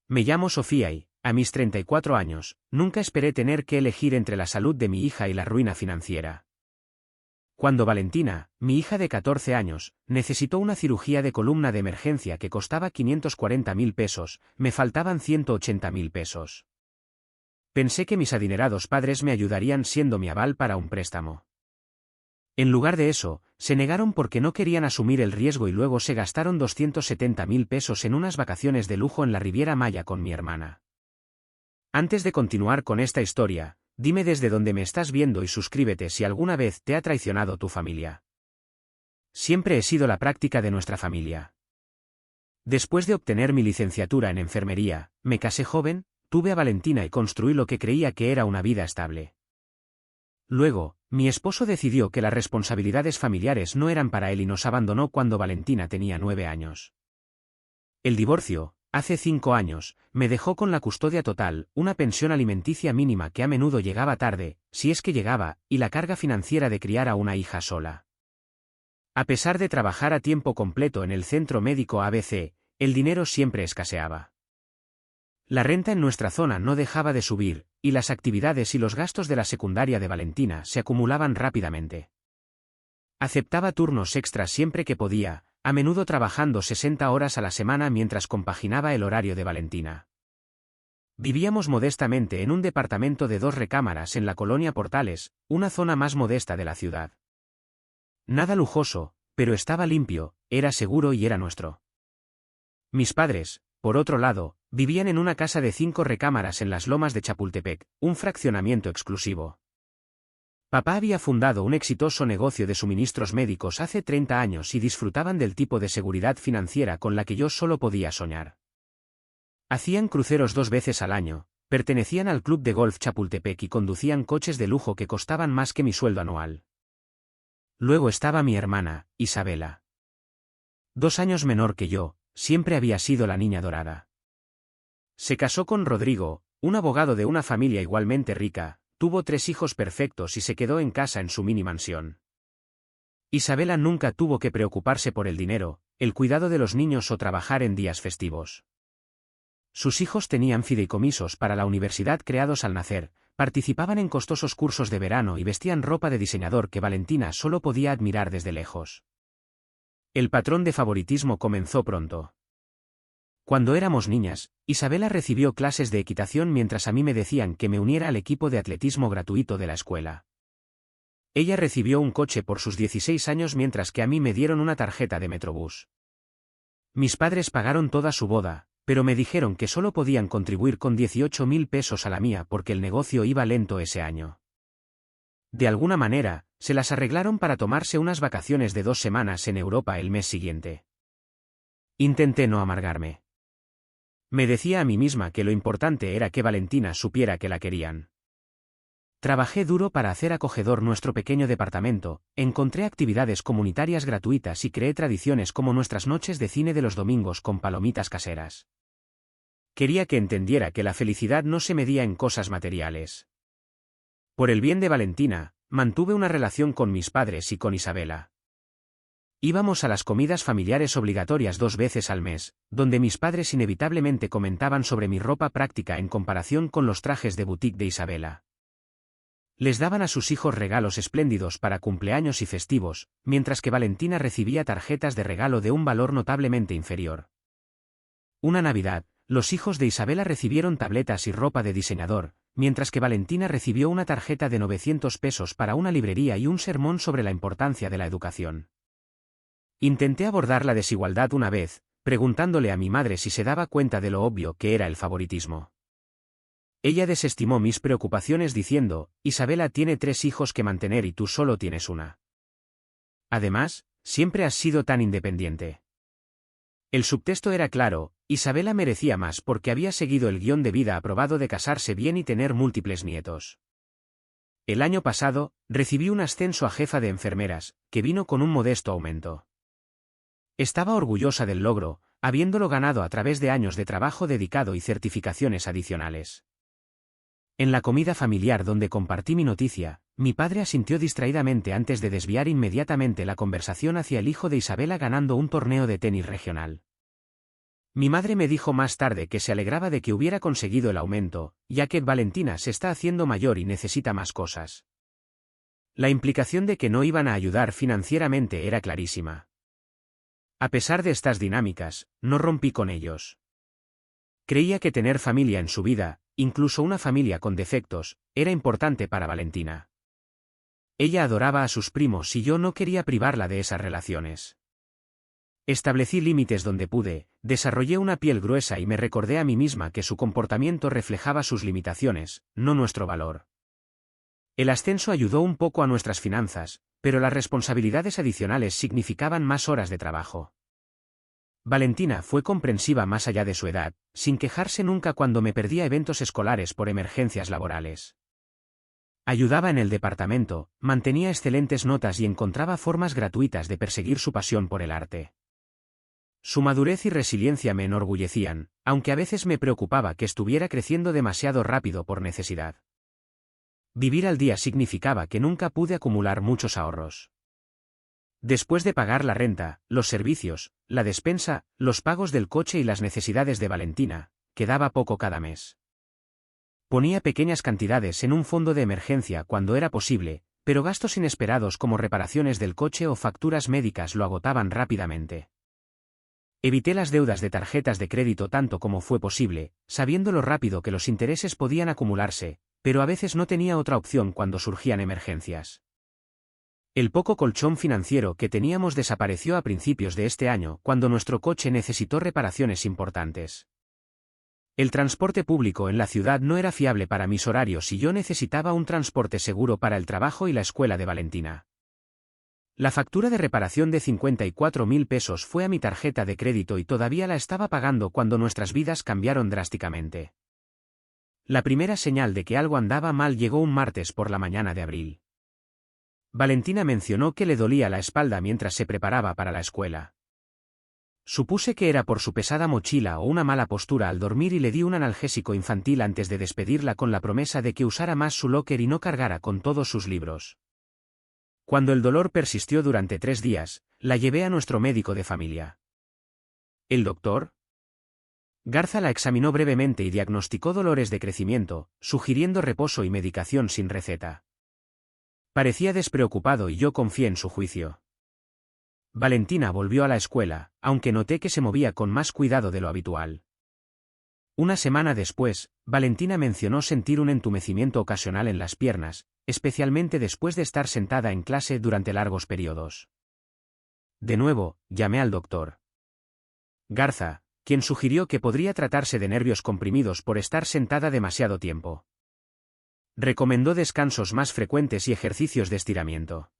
Me llamo Sofía y, a mis 34 años, nunca esperé tener que elegir entre la salud de mi hija y la ruina financiera. Cuando Valentina, mi hija de 14 años, necesitó una cirugía de columna de emergencia que costaba 540.000 pesos, me faltaban 180.000 pesos. Pensé que mis adinerados padres me ayudarían siendo mi aval para un préstamo. En lugar de eso, se negaron porque no querían asumir el riesgo y luego se gastaron 270.000 pesos en unas vacaciones de lujo en la Riviera Maya con mi hermana. Antes de continuar con esta historia, dime desde dónde me estás viendo y suscríbete si alguna vez te ha traicionado tu familia. Siempre he sido la práctica de nuestra familia. Después de obtener mi licenciatura en enfermería, me casé joven, tuve a Valentina y construí lo que creía que era una vida estable. Luego, mi esposo decidió que las responsabilidades familiares no eran para él y nos abandonó cuando Valentina tenía 9 años. El divorcio, hace 5 años, me dejó con la custodia total, una pensión alimenticia mínima que a menudo llegaba tarde, si es que llegaba, y la carga financiera de criar a una hija sola. A pesar de trabajar a tiempo completo en el centro médico ABC, el dinero siempre escaseaba. La renta en nuestra zona no dejaba de subir, y las actividades y los gastos de la secundaria de Valentina se acumulaban rápidamente. Aceptaba turnos extras siempre que podía, a menudo trabajando 60 horas a la semana mientras compaginaba el horario de Valentina. Vivíamos modestamente en un departamento de 2 recámaras en la colonia Portales, una zona más modesta de la ciudad. Nada lujoso, pero estaba limpio, era seguro y era nuestro. Mis padres, por otro lado, vivían en una casa de 5 recámaras en las Lomas de Chapultepec, un fraccionamiento exclusivo. Papá había fundado un exitoso negocio de suministros médicos hace 30 años y disfrutaban del tipo de seguridad financiera con la que yo solo podía soñar. Hacían cruceros 2 veces al año, pertenecían al club de golf Chapultepec y conducían coches de lujo que costaban más que mi sueldo anual. Luego estaba mi hermana, Isabela. 2 años menor que yo, siempre había sido la niña dorada. Se casó con Rodrigo, un abogado de una familia igualmente rica, tuvo 3 hijos perfectos y se quedó en casa en su mini mansión. Isabela nunca tuvo que preocuparse por el dinero, el cuidado de los niños o trabajar en días festivos. Sus hijos tenían fideicomisos para la universidad creados al nacer, participaban en costosos cursos de verano y vestían ropa de diseñador que Valentina solo podía admirar desde lejos. El patrón de favoritismo comenzó pronto. Cuando éramos niñas, Isabela recibió clases de equitación mientras a mí me decían que me uniera al equipo de atletismo gratuito de la escuela. Ella recibió un coche por sus 16 años mientras que a mí me dieron una tarjeta de Metrobús. Mis padres pagaron toda su boda, pero me dijeron que solo podían contribuir con 18.000 pesos a la mía porque el negocio iba lento ese año. De alguna manera, se las arreglaron para tomarse unas vacaciones de 2 semanas en Europa el mes siguiente. Intenté no amargarme. Me decía a mí misma que lo importante era que Valentina supiera que la querían. Trabajé duro para hacer acogedor nuestro pequeño departamento, encontré actividades comunitarias gratuitas y creé tradiciones como nuestras noches de cine de los domingos con palomitas caseras. Quería que entendiera que la felicidad no se medía en cosas materiales. Por el bien de Valentina, mantuve una relación con mis padres y con Isabela. Íbamos a las comidas familiares obligatorias 2 veces al mes, donde mis padres inevitablemente comentaban sobre mi ropa práctica en comparación con los trajes de boutique de Isabela. Les daban a sus hijos regalos espléndidos para cumpleaños y festivos, mientras que Valentina recibía tarjetas de regalo de un valor notablemente inferior. Una Navidad, los hijos de Isabela recibieron tabletas y ropa de diseñador, mientras que Valentina recibió una tarjeta de 900 pesos para una librería y un sermón sobre la importancia de la educación. Intenté abordar la desigualdad una vez, preguntándole a mi madre si se daba cuenta de lo obvio que era el favoritismo. Ella desestimó mis preocupaciones diciendo, Isabela tiene 3 hijos que mantener y tú solo tienes una. Además, siempre has sido tan independiente. El subtexto era claro, Isabela merecía más porque había seguido el guión de vida aprobado de casarse bien y tener múltiples nietos. El año pasado, recibí un ascenso a jefa de enfermeras, que vino con un modesto aumento. Estaba orgullosa del logro, habiéndolo ganado a través de años de trabajo dedicado y certificaciones adicionales. En la comida familiar donde compartí mi noticia, mi padre asintió distraídamente antes de desviar inmediatamente la conversación hacia el hijo de Isabela ganando un torneo de tenis regional. Mi madre me dijo más tarde que se alegraba de que hubiera conseguido el aumento, ya que Valentina se está haciendo mayor y necesita más cosas. La implicación de que no iban a ayudar financieramente era clarísima. A pesar de estas dinámicas, no rompí con ellos. Creía que tener familia en su vida, incluso una familia con defectos, era importante para Valentina. Ella adoraba a sus primos y yo no quería privarla de esas relaciones. Establecí límites donde pude, desarrollé una piel gruesa y me recordé a mí misma que su comportamiento reflejaba sus limitaciones, no nuestro valor. El ascenso ayudó un poco a nuestras finanzas, pero las responsabilidades adicionales significaban más horas de trabajo. Valentina fue comprensiva más allá de su edad, sin quejarse nunca cuando me perdía eventos escolares por emergencias laborales. Ayudaba en el departamento, mantenía excelentes notas y encontraba formas gratuitas de perseguir su pasión por el arte. Su madurez y resiliencia me enorgullecían, aunque a veces me preocupaba que estuviera creciendo demasiado rápido por necesidad. Vivir al día significaba que nunca pude acumular muchos ahorros. Después de pagar la renta, los servicios, la despensa, los pagos del coche y las necesidades de Valentina, quedaba poco cada mes. Ponía pequeñas cantidades en un fondo de emergencia cuando era posible, pero gastos inesperados como reparaciones del coche o facturas médicas lo agotaban rápidamente. Evité las deudas de tarjetas de crédito tanto como fue posible, sabiendo lo rápido que los intereses podían acumularse, pero a veces no tenía otra opción cuando surgían emergencias. El poco colchón financiero que teníamos desapareció a principios de este año cuando nuestro coche necesitó reparaciones importantes. El transporte público en la ciudad no era fiable para mis horarios y yo necesitaba un transporte seguro para el trabajo y la escuela de Valentina. La factura de reparación de 54.000 pesos fue a mi tarjeta de crédito y todavía la estaba pagando cuando nuestras vidas cambiaron drásticamente. La primera señal de que algo andaba mal llegó un martes por la mañana de abril. Valentina mencionó que le dolía la espalda mientras se preparaba para la escuela. Supuse que era por su pesada mochila o una mala postura al dormir y le di un analgésico infantil antes de despedirla con la promesa de que usara más su locker y no cargara con todos sus libros. Cuando el dolor persistió durante 3 días, la llevé a nuestro médico de familia. ¿El doctor? Garza la examinó brevemente y diagnosticó dolores de crecimiento, sugiriendo reposo y medicación sin receta. Parecía despreocupado y yo confié en su juicio. Valentina volvió a la escuela, aunque noté que se movía con más cuidado de lo habitual. Una semana después, Valentina mencionó sentir un entumecimiento ocasional en las piernas, especialmente después de estar sentada en clase durante largos periodos. De nuevo, llamé al doctor Garza, quien sugirió que podría tratarse de nervios comprimidos por estar sentada demasiado tiempo. Recomendó descansos más frecuentes y ejercicios de estiramiento.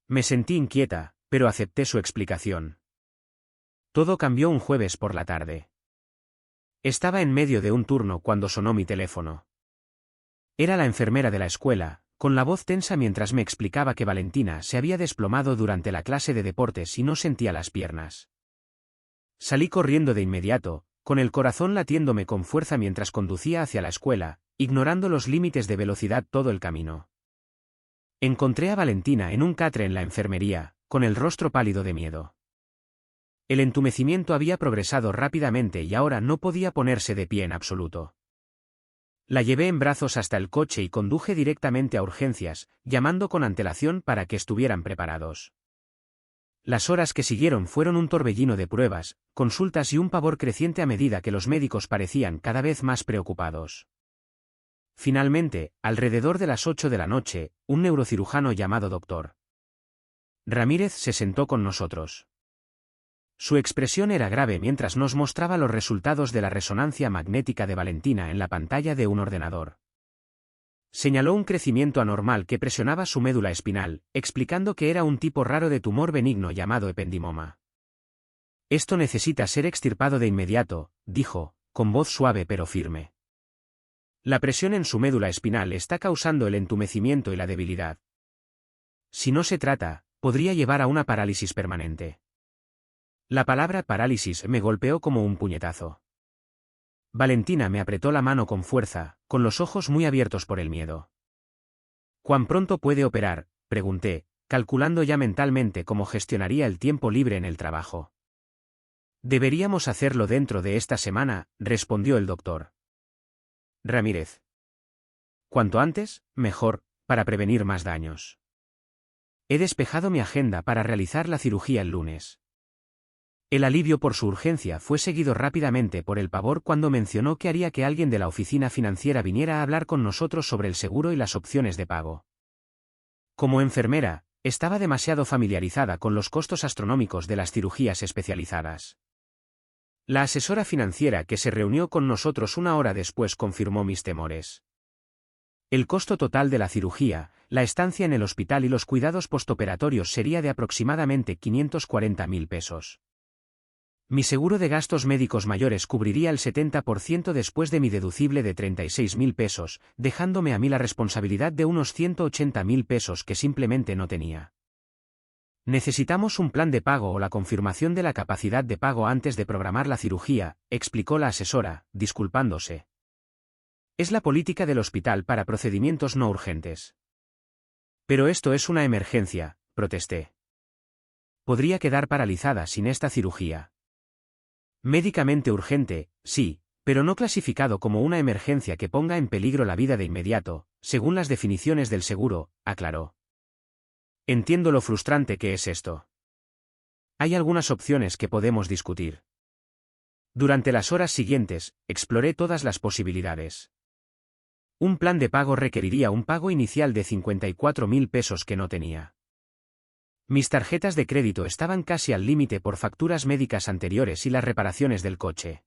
Me sentí inquieta, pero acepté su explicación. Todo cambió un jueves por la tarde. Estaba en medio de un turno cuando sonó mi teléfono. Era la enfermera de la escuela, con la voz tensa mientras me explicaba que Valentina se había desplomado durante la clase de deportes y no sentía las piernas. Salí corriendo de inmediato, con el corazón latiéndome con fuerza mientras conducía hacia la escuela, ignorando los límites de velocidad todo el camino. Encontré a Valentina en un catre en la enfermería, con el rostro pálido de miedo. El entumecimiento había progresado rápidamente y ahora no podía ponerse de pie en absoluto. La llevé en brazos hasta el coche y conduje directamente a urgencias, llamando con antelación para que estuvieran preparados. Las horas que siguieron fueron un torbellino de pruebas, consultas y un pavor creciente a medida que los médicos parecían cada vez más preocupados. Finalmente, alrededor de las 8 de la noche, un neurocirujano llamado Dr. Ramírez se sentó con nosotros. Su expresión era grave mientras nos mostraba los resultados de la resonancia magnética de Valentina en la pantalla de un ordenador. Señaló un crecimiento anormal que presionaba su médula espinal, explicando que era un tipo raro de tumor benigno llamado ependimoma. Esto necesita ser extirpado de inmediato, dijo, con voz suave pero firme. La presión en su médula espinal está causando el entumecimiento y la debilidad. Si no se trata, podría llevar a una parálisis permanente. La palabra parálisis me golpeó como un puñetazo. Valentina me apretó la mano con fuerza, con los ojos muy abiertos por el miedo. ¿Cuán pronto puede operar?, pregunté, calculando ya mentalmente cómo gestionaría el tiempo libre en el trabajo. Deberíamos hacerlo dentro de esta semana, respondió el doctor Ramírez. Cuanto antes, mejor, para prevenir más daños. He despejado mi agenda para realizar la cirugía el lunes. El alivio por su urgencia fue seguido rápidamente por el pavor cuando mencionó que haría que alguien de la oficina financiera viniera a hablar con nosotros sobre el seguro y las opciones de pago. Como enfermera, estaba demasiado familiarizada con los costos astronómicos de las cirugías especializadas. La asesora financiera que se reunió con nosotros una hora después confirmó mis temores. El costo total de la cirugía, la estancia en el hospital y los cuidados postoperatorios sería de aproximadamente 540.000 pesos. Mi seguro de gastos médicos mayores cubriría el 70% después de mi deducible de 36.000 pesos, dejándome a mí la responsabilidad de unos 180.000 pesos que simplemente no tenía. Necesitamos un plan de pago o la confirmación de la capacidad de pago antes de programar la cirugía, explicó la asesora, disculpándose. Es la política del hospital para procedimientos no urgentes. Pero esto es una emergencia, protesté. Podría quedar paralizada sin esta cirugía. Médicamente urgente, sí, pero no clasificado como una emergencia que ponga en peligro la vida de inmediato, según las definiciones del seguro, aclaró. Entiendo lo frustrante que es esto. Hay algunas opciones que podemos discutir. Durante las horas siguientes, exploré todas las posibilidades. Un plan de pago requeriría un pago inicial de 54.000 pesos que no tenía. Mis tarjetas de crédito estaban casi al límite por facturas médicas anteriores y las reparaciones del coche.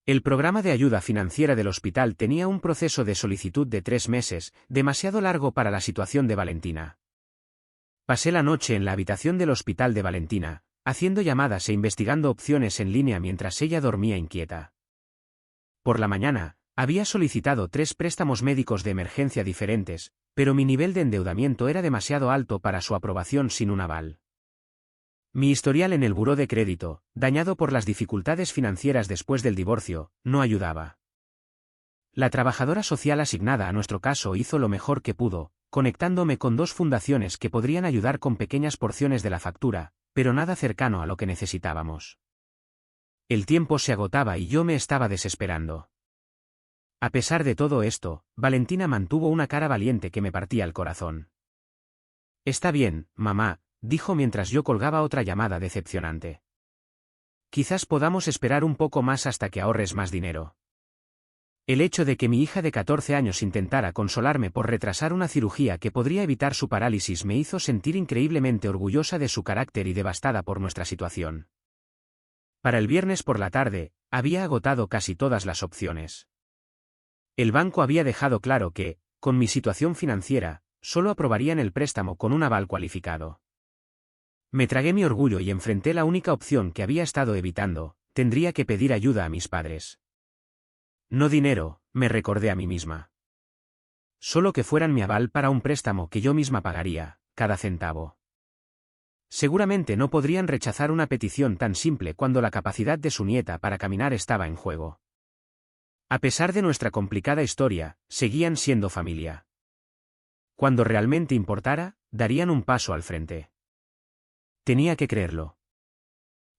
El programa de ayuda financiera del hospital tenía un proceso de solicitud de 3 meses, demasiado largo para la situación de Valentina. Pasé la noche en la habitación del hospital de Valentina, haciendo llamadas e investigando opciones en línea mientras ella dormía inquieta. Por la mañana, había solicitado 3 préstamos médicos de emergencia diferentes, pero mi nivel de endeudamiento era demasiado alto para su aprobación sin un aval. Mi historial en el buró de crédito, dañado por las dificultades financieras después del divorcio, no ayudaba. La trabajadora social asignada a nuestro caso hizo lo mejor que pudo, conectándome con 2 fundaciones que podrían ayudar con pequeñas porciones de la factura, pero nada cercano a lo que necesitábamos. El tiempo se agotaba y yo me estaba desesperando. A pesar de todo esto, Valentina mantuvo una cara valiente que me partía el corazón. Está bien, mamá, dijo mientras yo colgaba otra llamada decepcionante. Quizás podamos esperar un poco más hasta que ahorres más dinero. El hecho de que mi hija de 14 años intentara consolarme por retrasar una cirugía que podría evitar su parálisis me hizo sentir increíblemente orgullosa de su carácter y devastada por nuestra situación. Para el viernes por la tarde, había agotado casi todas las opciones. El banco había dejado claro que, con mi situación financiera, solo aprobarían el préstamo con un aval cualificado. Me tragué mi orgullo y enfrenté la única opción que había estado evitando: tendría que pedir ayuda a mis padres. No dinero, me recordé a mí misma. Solo que fueran mi aval para un préstamo que yo misma pagaría, cada centavo. Seguramente no podrían rechazar una petición tan simple cuando la capacidad de su nieta para caminar estaba en juego. A pesar de nuestra complicada historia, seguían siendo familia. Cuando realmente importara, darían un paso al frente. Tenía que creerlo.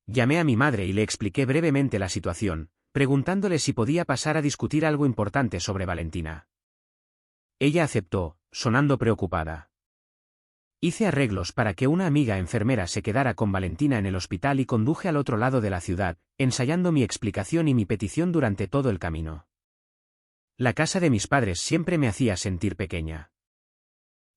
Llamé a mi madre y le expliqué brevemente la situación, preguntándole si podía pasar a discutir algo importante sobre Valentina. Ella aceptó, sonando preocupada. Hice arreglos para que una amiga enfermera se quedara con Valentina en el hospital y conduje al otro lado de la ciudad, ensayando mi explicación y mi petición durante todo el camino. La casa de mis padres siempre me hacía sentir pequeña.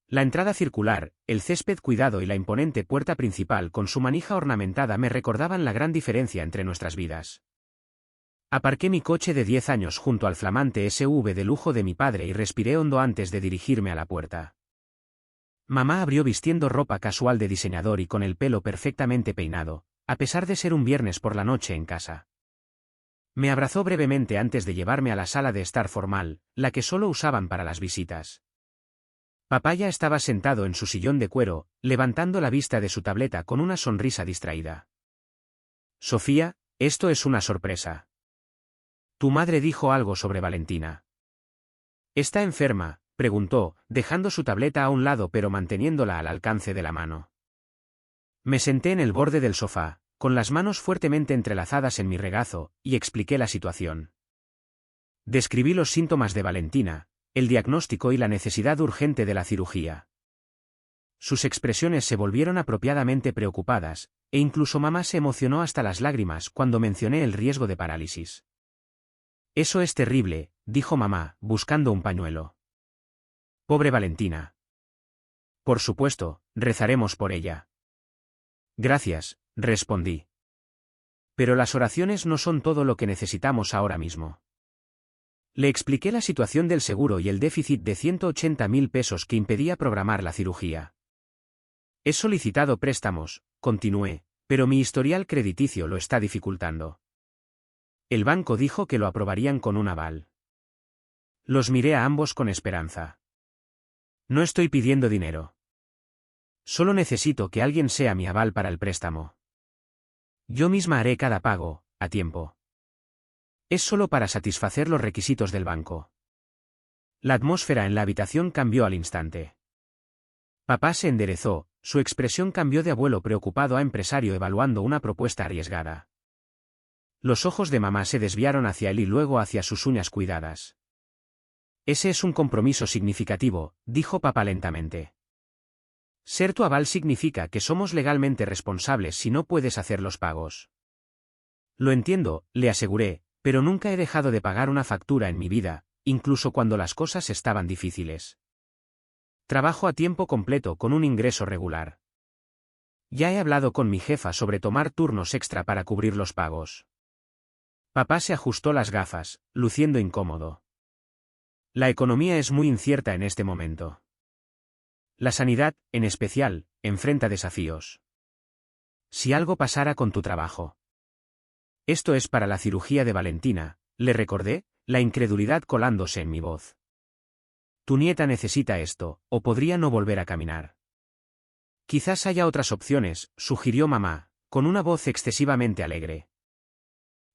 La entrada circular, el césped cuidado y la imponente puerta principal con su manija ornamentada me recordaban la gran diferencia entre nuestras vidas. Aparqué mi coche de 10 años junto al flamante SUV de lujo de mi padre y respiré hondo antes de dirigirme a la puerta. Mamá abrió vistiendo ropa casual de diseñador y con el pelo perfectamente peinado, a pesar de ser un viernes por la noche en casa. Me abrazó brevemente antes de llevarme a la sala de estar formal, la que solo usaban para las visitas. Papá ya estaba sentado en su sillón de cuero, levantando la vista de su tableta con una sonrisa distraída. Sofía, esto es una sorpresa. Tu madre dijo algo sobre Valentina. ¿Está enferma?, preguntó, dejando su tableta a un lado pero manteniéndola al alcance de la mano. Me senté en el borde del sofá, con las manos fuertemente entrelazadas en mi regazo, y expliqué la situación. Describí los síntomas de Valentina, el diagnóstico y la necesidad urgente de la cirugía. Sus expresiones se volvieron apropiadamente preocupadas, e incluso mamá se emocionó hasta las lágrimas cuando mencioné el riesgo de parálisis. Eso es terrible, dijo mamá, buscando un pañuelo. Pobre Valentina. Por supuesto, rezaremos por ella. Gracias, respondí. Pero las oraciones no son todo lo que necesitamos ahora mismo. Le expliqué la situación del seguro y el déficit de 180.000 pesos que impedía programar la cirugía. He solicitado préstamos, continué, pero mi historial crediticio lo está dificultando. El banco dijo que lo aprobarían con un aval. Los miré a ambos con esperanza. No estoy pidiendo dinero. Solo necesito que alguien sea mi aval para el préstamo. Yo misma haré cada pago, a tiempo. Es solo para satisfacer los requisitos del banco. La atmósfera en la habitación cambió al instante. Papá se enderezó, su expresión cambió de abuelo preocupado a empresario evaluando una propuesta arriesgada. Los ojos de mamá se desviaron hacia él y luego hacia sus uñas cuidadas. Ese es un compromiso significativo, dijo papá lentamente. Ser tu aval significa que somos legalmente responsables si no puedes hacer los pagos. Lo entiendo, le aseguré, pero nunca he dejado de pagar una factura en mi vida, incluso cuando las cosas estaban difíciles. Trabajo a tiempo completo con un ingreso regular. Ya he hablado con mi jefa sobre tomar turnos extra para cubrir los pagos. Papá se ajustó las gafas, luciendo incómodo. La economía es muy incierta en este momento. La sanidad, en especial, enfrenta desafíos. Si algo pasara con tu trabajo. Esto es para la cirugía de Valentina, le recordé, la incredulidad colándose en mi voz. Tu nieta necesita esto, o podría no volver a caminar. Quizás haya otras opciones, sugirió mamá, con una voz excesivamente alegre.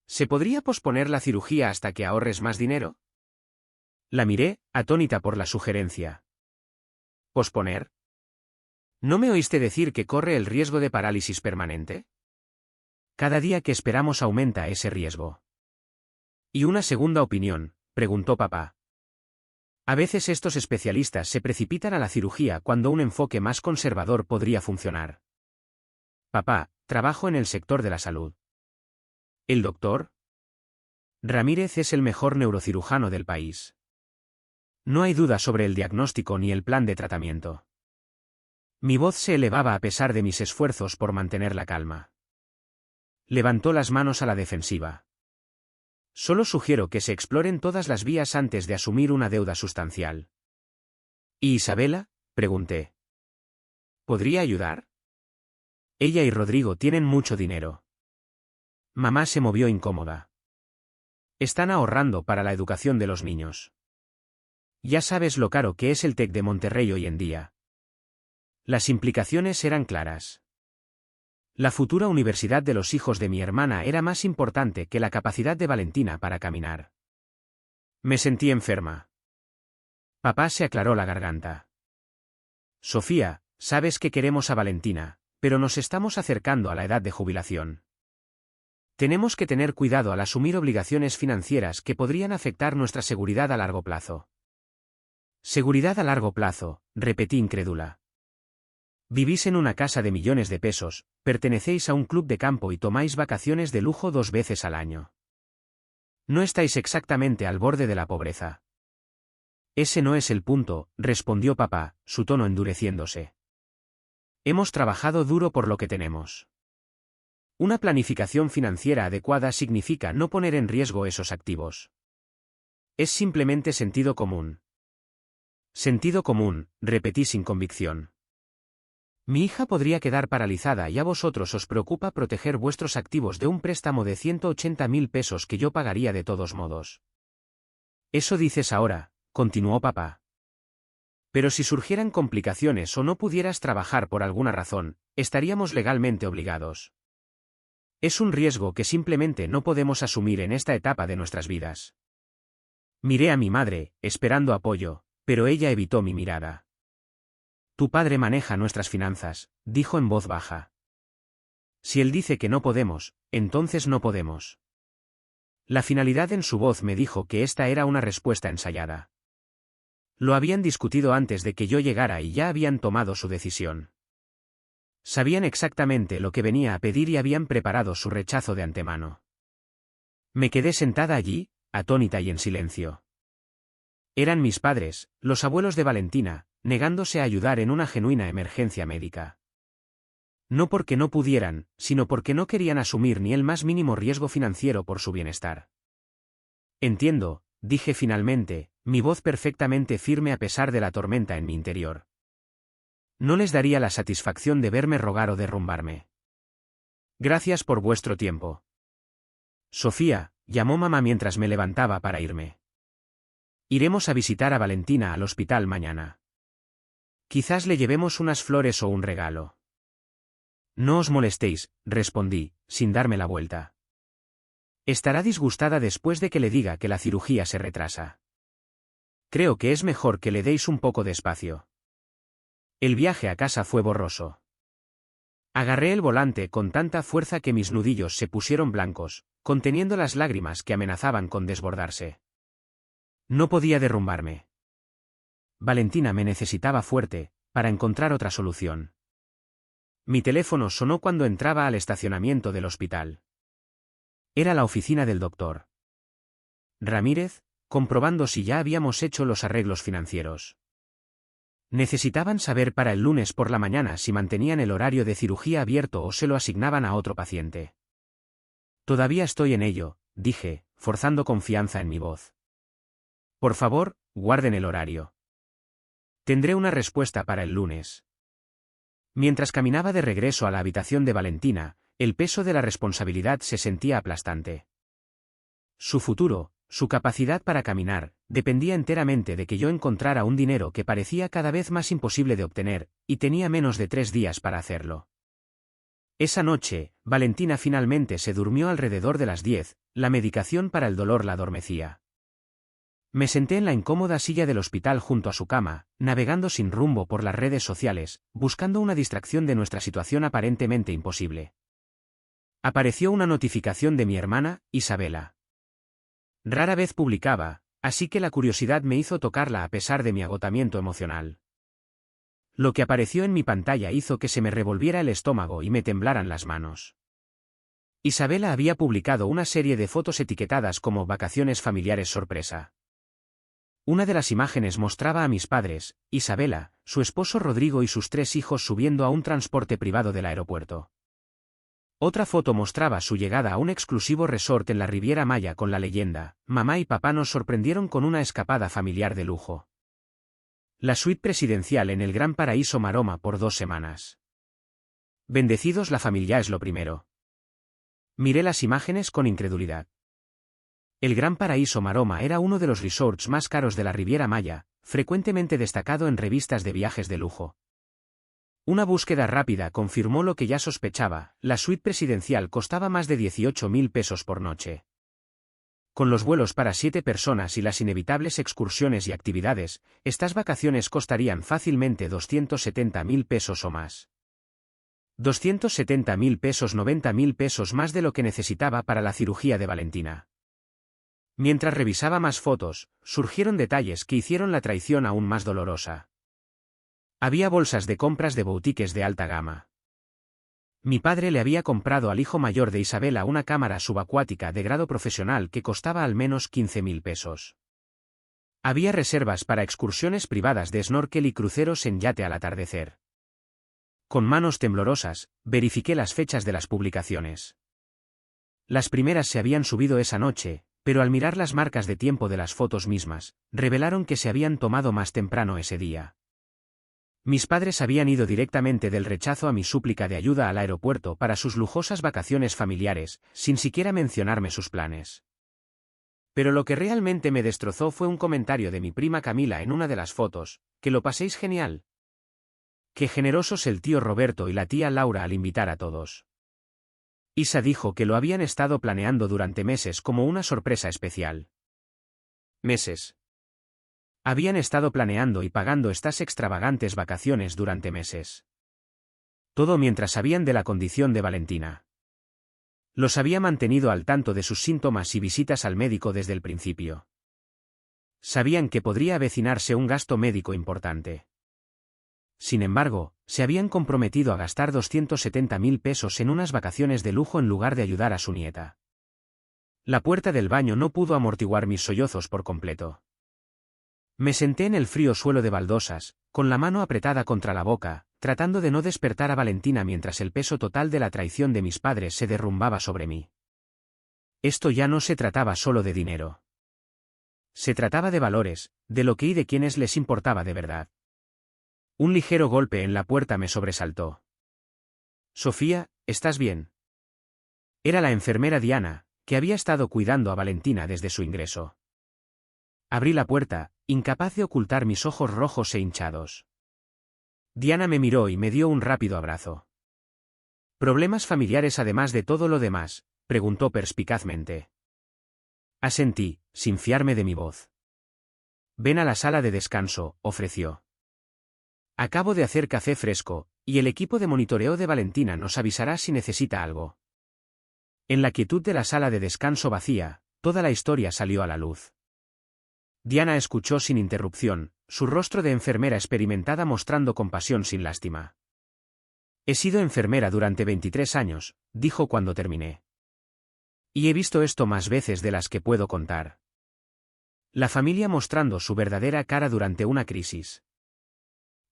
¿Se podría posponer la cirugía hasta que ahorres más dinero? La miré, atónita por la sugerencia. ¿Posponer? ¿No me oíste decir que corre el riesgo de parálisis permanente? Cada día que esperamos aumenta ese riesgo. ¿Y una segunda opinión?, preguntó papá. A veces estos especialistas se precipitan a la cirugía cuando un enfoque más conservador podría funcionar. Papá, trabajo en el sector de la salud. ¿El doctor? Ramírez es el mejor neurocirujano del país. No hay duda sobre el diagnóstico ni el plan de tratamiento. Mi voz se elevaba a pesar de mis esfuerzos por mantener la calma. Levantó las manos a la defensiva. Solo sugiero que se exploren todas las vías antes de asumir una deuda sustancial. ¿Y Isabela?, pregunté. ¿Podría ayudar? Ella y Rodrigo tienen mucho dinero. Mamá se movió incómoda. Están ahorrando para la educación de los niños. Ya sabes lo caro que es el TEC de Monterrey hoy en día. Las implicaciones eran claras. La futura universidad de los hijos de mi hermana era más importante que la capacidad de Valentina para caminar. Me sentí enferma. Papá se aclaró la garganta. Sofía, sabes que queremos a Valentina, pero nos estamos acercando a la edad de jubilación. Tenemos que tener cuidado al asumir obligaciones financieras que podrían afectar nuestra seguridad a largo plazo. Seguridad a largo plazo, repetí incrédula. Vivís en una casa de millones de pesos, pertenecéis a un club de campo y tomáis vacaciones de lujo 2 veces al año. No estáis exactamente al borde de la pobreza. Ese no es el punto, respondió papá, su tono endureciéndose. Hemos trabajado duro por lo que tenemos. Una planificación financiera adecuada significa no poner en riesgo esos activos. Es simplemente sentido común. Sentido común, repetí sin convicción. Mi hija podría quedar paralizada y a vosotros os preocupa proteger vuestros activos de un préstamo de 180.000 pesos que yo pagaría de todos modos. Eso dices ahora, continuó papá. Pero si surgieran complicaciones o no pudieras trabajar por alguna razón, estaríamos legalmente obligados. Es un riesgo que simplemente no podemos asumir en esta etapa de nuestras vidas. Miré a mi madre, esperando apoyo, pero ella evitó mi mirada. Tu padre maneja nuestras finanzas, dijo en voz baja. Si él dice que no podemos, entonces no podemos. La finalidad en su voz me dijo que esta era una respuesta ensayada. Lo habían discutido antes de que yo llegara y ya habían tomado su decisión. Sabían exactamente lo que venía a pedir y habían preparado su rechazo de antemano. Me quedé sentada allí, atónita y en silencio. Eran mis padres, los abuelos de Valentina, negándose a ayudar en una genuina emergencia médica. No porque no pudieran, sino porque no querían asumir ni el más mínimo riesgo financiero por su bienestar. Entiendo, dije finalmente, mi voz perfectamente firme a pesar de la tormenta en mi interior. No les daría la satisfacción de verme rogar o derrumbarme. Gracias por vuestro tiempo. Sofía, llamó mamá mientras me levantaba para irme. Iremos a visitar a Valentina al hospital mañana. Quizás le llevemos unas flores o un regalo. No os molestéis, respondí, sin darme la vuelta. Estará disgustada después de que le diga que la cirugía se retrasa. Creo que es mejor que le deis un poco de espacio. El viaje a casa fue borroso. Agarré el volante con tanta fuerza que mis nudillos se pusieron blancos, conteniendo las lágrimas que amenazaban con desbordarse. No podía derrumbarme. Valentina me necesitaba fuerte, para encontrar otra solución. Mi teléfono sonó cuando entraba al estacionamiento del hospital. Era la oficina del doctor Ramírez, comprobando si ya habíamos hecho los arreglos financieros. Necesitaban saber para el lunes por la mañana si mantenían el horario de cirugía abierto o se lo asignaban a otro paciente. Todavía estoy en ello, dije, forzando confianza en mi voz. Por favor, guarden el horario. Tendré una respuesta para el lunes. Mientras caminaba de regreso a la habitación de Valentina, el peso de la responsabilidad se sentía aplastante. Su futuro, su capacidad para caminar, dependía enteramente de que yo encontrara un dinero que parecía cada vez más imposible de obtener, y tenía menos de 3 días para hacerlo. Esa noche, Valentina finalmente se durmió alrededor de las 10, la medicación para el dolor la adormecía. Me senté en la incómoda silla del hospital junto a su cama, navegando sin rumbo por las redes sociales, buscando una distracción de nuestra situación aparentemente imposible. Apareció una notificación de mi hermana, Isabela. Rara vez publicaba, así que la curiosidad me hizo tocarla a pesar de mi agotamiento emocional. Lo que apareció en mi pantalla hizo que se me revolviera el estómago y me temblaran las manos. Isabela había publicado una serie de fotos etiquetadas como vacaciones familiares sorpresa. Una de las imágenes mostraba a mis padres, Isabela, su esposo Rodrigo y sus 3 hijos subiendo a un transporte privado del aeropuerto. Otra foto mostraba su llegada a un exclusivo resort en la Riviera Maya con la leyenda: mamá y papá nos sorprendieron con una escapada familiar de lujo. La suite presidencial en el Gran Paraíso Maroma por 2 semanas. Bendecidos, la familia es lo primero. Miré las imágenes con incredulidad. El Gran Paraíso Maroma era uno de los resorts más caros de la Riviera Maya, frecuentemente destacado en revistas de viajes de lujo. Una búsqueda rápida confirmó lo que ya sospechaba: la suite presidencial costaba más de 18.000 pesos por noche. Con los vuelos para 7 personas y las inevitables excursiones y actividades, estas vacaciones costarían fácilmente 270.000 pesos o más. 270.000 pesos, 90.000 pesos más de lo que necesitaba para la cirugía de Valentina. Mientras revisaba más fotos, surgieron detalles que hicieron la traición aún más dolorosa. Había bolsas de compras de boutiques de alta gama. Mi padre le había comprado al hijo mayor de Isabela una cámara subacuática de grado profesional que costaba al menos 15.000 pesos. Había reservas para excursiones privadas de snorkel y cruceros en yate al atardecer. Con manos temblorosas, verifiqué las fechas de las publicaciones. Las primeras se habían subido esa noche, pero al mirar las marcas de tiempo de las fotos mismas, revelaron que se habían tomado más temprano ese día. Mis padres habían ido directamente del rechazo a mi súplica de ayuda al aeropuerto para sus lujosas vacaciones familiares, sin siquiera mencionarme sus planes. Pero lo que realmente me destrozó fue un comentario de mi prima Camila en una de las fotos: que lo paséis genial. Qué generosos el tío Roberto y la tía Laura al invitar a todos. Isa dijo que lo habían estado planeando durante meses como una sorpresa especial. Meses. Habían estado planeando y pagando estas extravagantes vacaciones durante meses. Todo mientras sabían de la condición de Valentina. Los había mantenido al tanto de sus síntomas y visitas al médico desde el principio. Sabían que podría avecinarse un gasto médico importante. Sin embargo, se habían comprometido a gastar 270.000 pesos en unas vacaciones de lujo en lugar de ayudar a su nieta. La puerta del baño no pudo amortiguar mis sollozos por completo. Me senté en el frío suelo de baldosas, con la mano apretada contra la boca, tratando de no despertar a Valentina mientras el peso total de la traición de mis padres se derrumbaba sobre mí. Esto ya no se trataba solo de dinero. Se trataba de valores, de lo que y de quienes les importaba de verdad. Un ligero golpe en la puerta me sobresaltó. «Sofía, ¿estás bien?». Era la enfermera Diana, que había estado cuidando a Valentina desde su ingreso. Abrí la puerta, incapaz de ocultar mis ojos rojos e hinchados. Diana me miró y me dio un rápido abrazo. «¿Problemas familiares además de todo lo demás?», preguntó perspicazmente. Asentí, sin fiarme de mi voz. «Ven a la sala de descanso», ofreció. «Acabo de hacer café fresco, y el equipo de monitoreo de Valentina nos avisará si necesita algo». En la quietud de la sala de descanso vacía, toda la historia salió a la luz. Diana escuchó sin interrupción, su rostro de enfermera experimentada mostrando compasión sin lástima. «He sido enfermera durante 23 años», dijo cuando terminé. «Y he visto esto más veces de las que puedo contar». La familia mostrando su verdadera cara durante una crisis.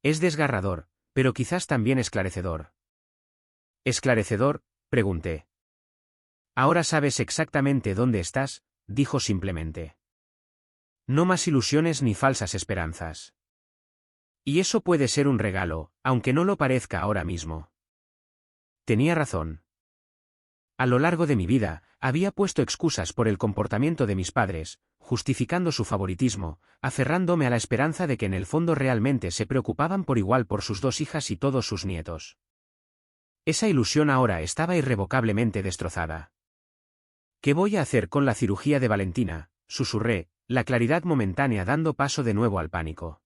«Es desgarrador, pero quizás también esclarecedor». «¿Esclarecedor?», pregunté. «Ahora sabes exactamente dónde estás», dijo simplemente. «No más ilusiones ni falsas esperanzas. Y eso puede ser un regalo, aunque no lo parezca ahora mismo». Tenía razón. A lo largo de mi vida, había puesto excusas por el comportamiento de mis padres, justificando su favoritismo, aferrándome a la esperanza de que en el fondo realmente se preocupaban por igual por sus 2 hijas y todos sus nietos. Esa ilusión ahora estaba irrevocablemente destrozada. «¿Qué voy a hacer con la cirugía de Valentina?», susurré, la claridad momentánea dando paso de nuevo al pánico.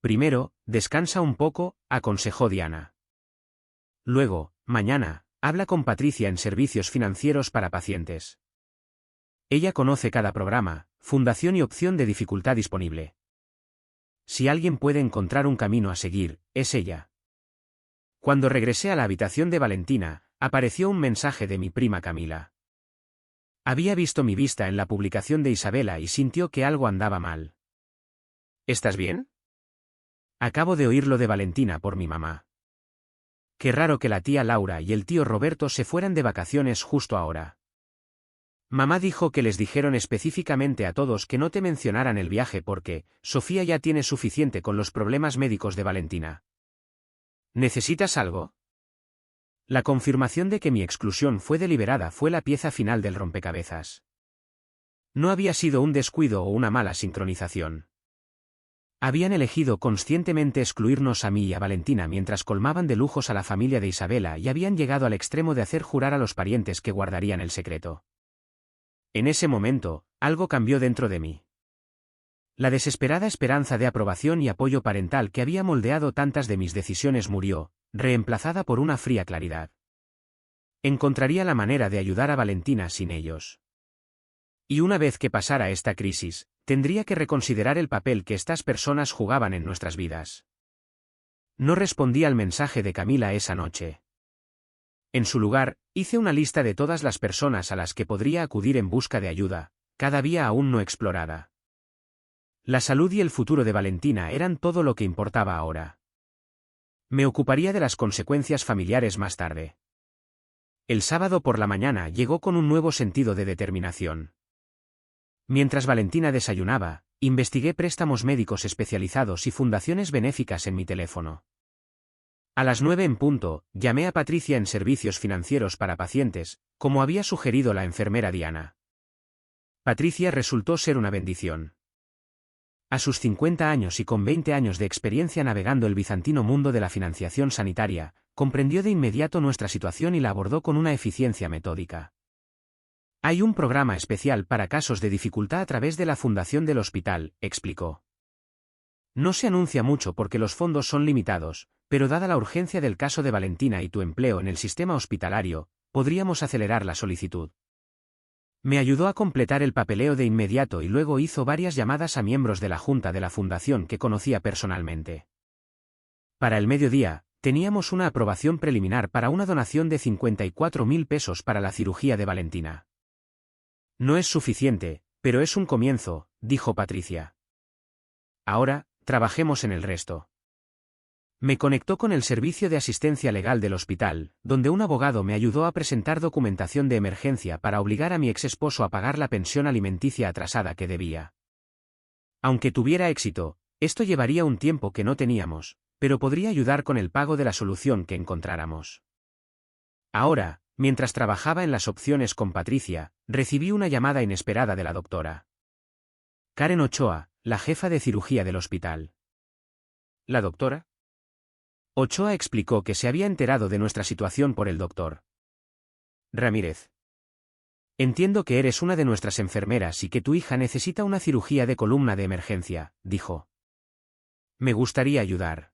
«Primero, descansa un poco», aconsejó Diana. «Luego, mañana, habla con Patricia en Servicios Financieros para Pacientes. Ella conoce cada programa, fundación y opción de dificultad disponible. Si alguien puede encontrar un camino a seguir, es ella». Cuando regresé a la habitación de Valentina, apareció un mensaje de mi prima Camila. Había visto mi vista en la publicación de Isabela y sintió que algo andaba mal. «¿Estás bien?». «Acabo de oír lo de Valentina por mi mamá. Qué raro que la tía Laura y el tío Roberto se fueran de vacaciones justo ahora. Mamá dijo que les dijeron específicamente a todos que no te mencionaran el viaje porque Sofía ya tiene suficiente con los problemas médicos de Valentina. ¿Necesitas algo?». La confirmación de que mi exclusión fue deliberada fue la pieza final del rompecabezas. No había sido un descuido o una mala sincronización. Habían elegido conscientemente excluirnos a mí y a Valentina mientras colmaban de lujos a la familia de Isabela y habían llegado al extremo de hacer jurar a los parientes que guardarían el secreto. En ese momento, algo cambió dentro de mí. La desesperada esperanza de aprobación y apoyo parental que había moldeado tantas de mis decisiones murió, reemplazada por una fría claridad. Encontraría la manera de ayudar a Valentina sin ellos. Y una vez que pasara esta crisis, tendría que reconsiderar el papel que estas personas jugaban en nuestras vidas. No respondí al mensaje de Camila esa noche. En su lugar, hice una lista de todas las personas a las que podría acudir en busca de ayuda, cada vía aún no explorada. La salud y el futuro de Valentina eran todo lo que importaba ahora. Me ocuparía de las consecuencias familiares más tarde. El sábado por la mañana llegó con un nuevo sentido de determinación. Mientras Valentina desayunaba, investigué préstamos médicos especializados y fundaciones benéficas en mi teléfono. A las 9 en punto, llamé a Patricia en Servicios Financieros para Pacientes, como había sugerido la enfermera Diana. Patricia resultó ser una bendición. A sus 50 años y con 20 años de experiencia navegando el bizantino mundo de la financiación sanitaria, comprendió de inmediato nuestra situación y la abordó con una eficiencia metódica. «Hay un programa especial para casos de dificultad a través de la fundación del hospital», explicó. «No se anuncia mucho porque los fondos son limitados, pero dada la urgencia del caso de Valentina y tu empleo en el sistema hospitalario, podríamos acelerar la solicitud. Me ayudó a completar el papeleo de inmediato y luego hizo varias llamadas a miembros de la junta de la fundación que conocía personalmente. Para el mediodía, teníamos una aprobación preliminar para una donación de 54.000 pesos para la cirugía de Valentina. No es suficiente, pero es un comienzo, dijo Patricia. Ahora, trabajemos en el resto. Me conectó con el servicio de asistencia legal del hospital, donde un abogado me ayudó a presentar documentación de emergencia para obligar a mi exesposo a pagar la pensión alimenticia atrasada que debía. Aunque tuviera éxito, esto llevaría un tiempo que no teníamos, pero podría ayudar con el pago de la solución que encontráramos. Ahora, mientras trabajaba en las opciones con Patricia, recibí una llamada inesperada de la doctora Karen Ochoa, la jefa de cirugía del hospital. ¿La doctora? Ochoa explicó que se había enterado de nuestra situación por el doctor Ramírez. Entiendo que eres una de nuestras enfermeras y que tu hija necesita una cirugía de columna de emergencia, dijo. Me gustaría ayudar.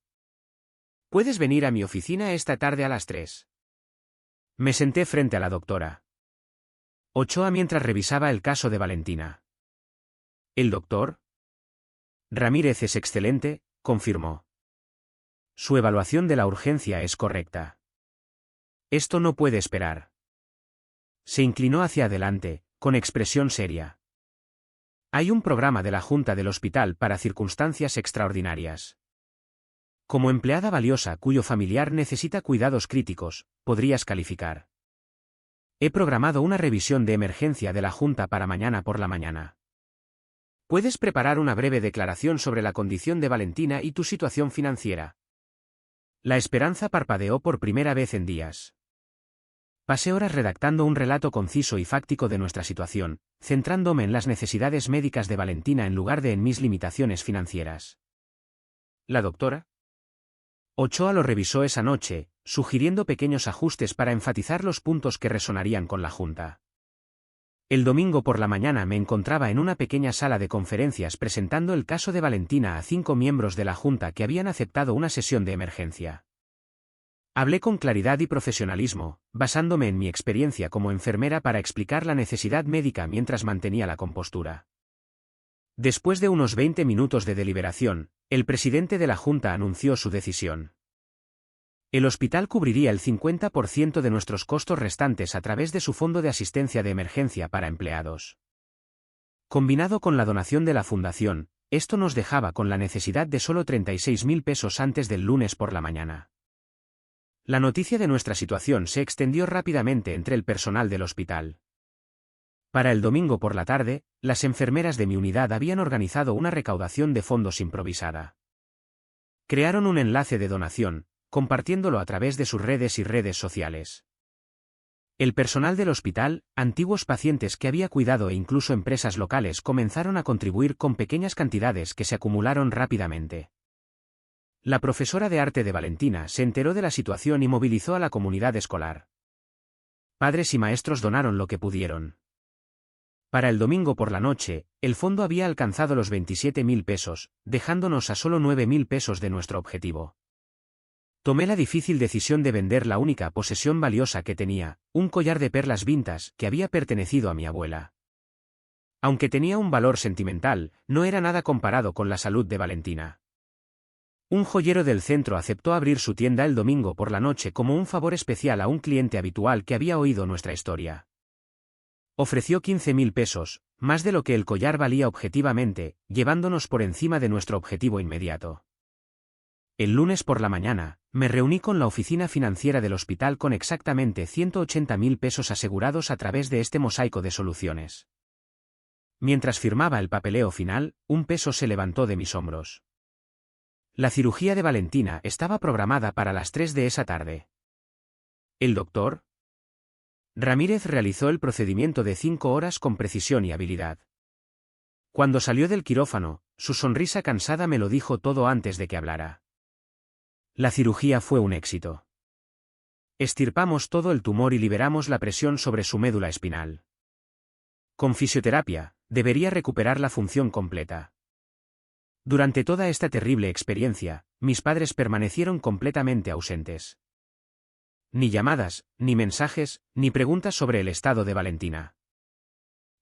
¿Puedes venir a mi oficina esta tarde a las 3? Me senté frente a la doctora Ochoa mientras revisaba el caso de Valentina. ¿El doctor Ramírez es excelente?, confirmó. Su evaluación de la urgencia es correcta. Esto no puede esperar. Se inclinó hacia adelante, con expresión seria. Hay un programa de la Junta del Hospital para circunstancias extraordinarias. Como empleada valiosa cuyo familiar necesita cuidados críticos, podrías calificar. He programado una revisión de emergencia de la Junta para mañana por la mañana. ¿Puedes preparar una breve declaración sobre la condición de Valentina y tu situación financiera? La esperanza parpadeó por primera vez en días. Pasé horas redactando un relato conciso y fáctico de nuestra situación, centrándome en las necesidades médicas de Valentina en lugar de en mis limitaciones financieras. ¿La doctora Ochoa lo revisó esa noche, sugiriendo pequeños ajustes para enfatizar los puntos que resonarían con la Junta. El domingo por la mañana me encontraba en una pequeña sala de conferencias presentando el caso de Valentina a 5 miembros de la Junta que habían aceptado una sesión de emergencia. Hablé con claridad y profesionalismo, basándome en mi experiencia como enfermera para explicar la necesidad médica mientras mantenía la compostura. Después de unos 20 minutos de deliberación, el presidente de la Junta anunció su decisión. El hospital cubriría el 50% de nuestros costos restantes a través de su fondo de asistencia de emergencia para empleados. Combinado con la donación de la fundación, esto nos dejaba con la necesidad de solo 36.000 pesos antes del lunes por la mañana. La noticia de nuestra situación se extendió rápidamente entre el personal del hospital. Para el domingo por la tarde, las enfermeras de mi unidad habían organizado una recaudación de fondos improvisada. Crearon un enlace de donación, compartiéndolo a través de sus redes y redes sociales. El personal del hospital, antiguos pacientes que había cuidado e incluso empresas locales comenzaron a contribuir con pequeñas cantidades que se acumularon rápidamente. La profesora de arte de Valentina se enteró de la situación y movilizó a la comunidad escolar. Padres y maestros donaron lo que pudieron. Para el domingo por la noche, el fondo había alcanzado los 27.000 pesos, dejándonos a solo 9.000 pesos de nuestro objetivo. Tomé la difícil decisión de vender la única posesión valiosa que tenía, un collar de perlas vintage que había pertenecido a mi abuela. Aunque tenía un valor sentimental, no era nada comparado con la salud de Valentina. Un joyero del centro aceptó abrir su tienda el domingo por la noche como un favor especial a un cliente habitual que había oído nuestra historia. Ofreció 15.000 pesos, más de lo que el collar valía objetivamente, llevándonos por encima de nuestro objetivo inmediato. El lunes por la mañana, me reuní con la oficina financiera del hospital con exactamente 180.000 pesos asegurados a través de este mosaico de soluciones. Mientras firmaba el papeleo final, un peso se levantó de mis hombros. La cirugía de Valentina estaba programada para las 3 de esa tarde. ¿El doctor Ramírez realizó el procedimiento de 5 horas con precisión y habilidad? Cuando salió del quirófano, su sonrisa cansada me lo dijo todo antes de que hablara. La cirugía fue un éxito. Extirpamos todo el tumor y liberamos la presión sobre su médula espinal. Con fisioterapia, debería recuperar la función completa. Durante toda esta terrible experiencia, mis padres permanecieron completamente ausentes. Ni llamadas, ni mensajes, ni preguntas sobre el estado de Valentina.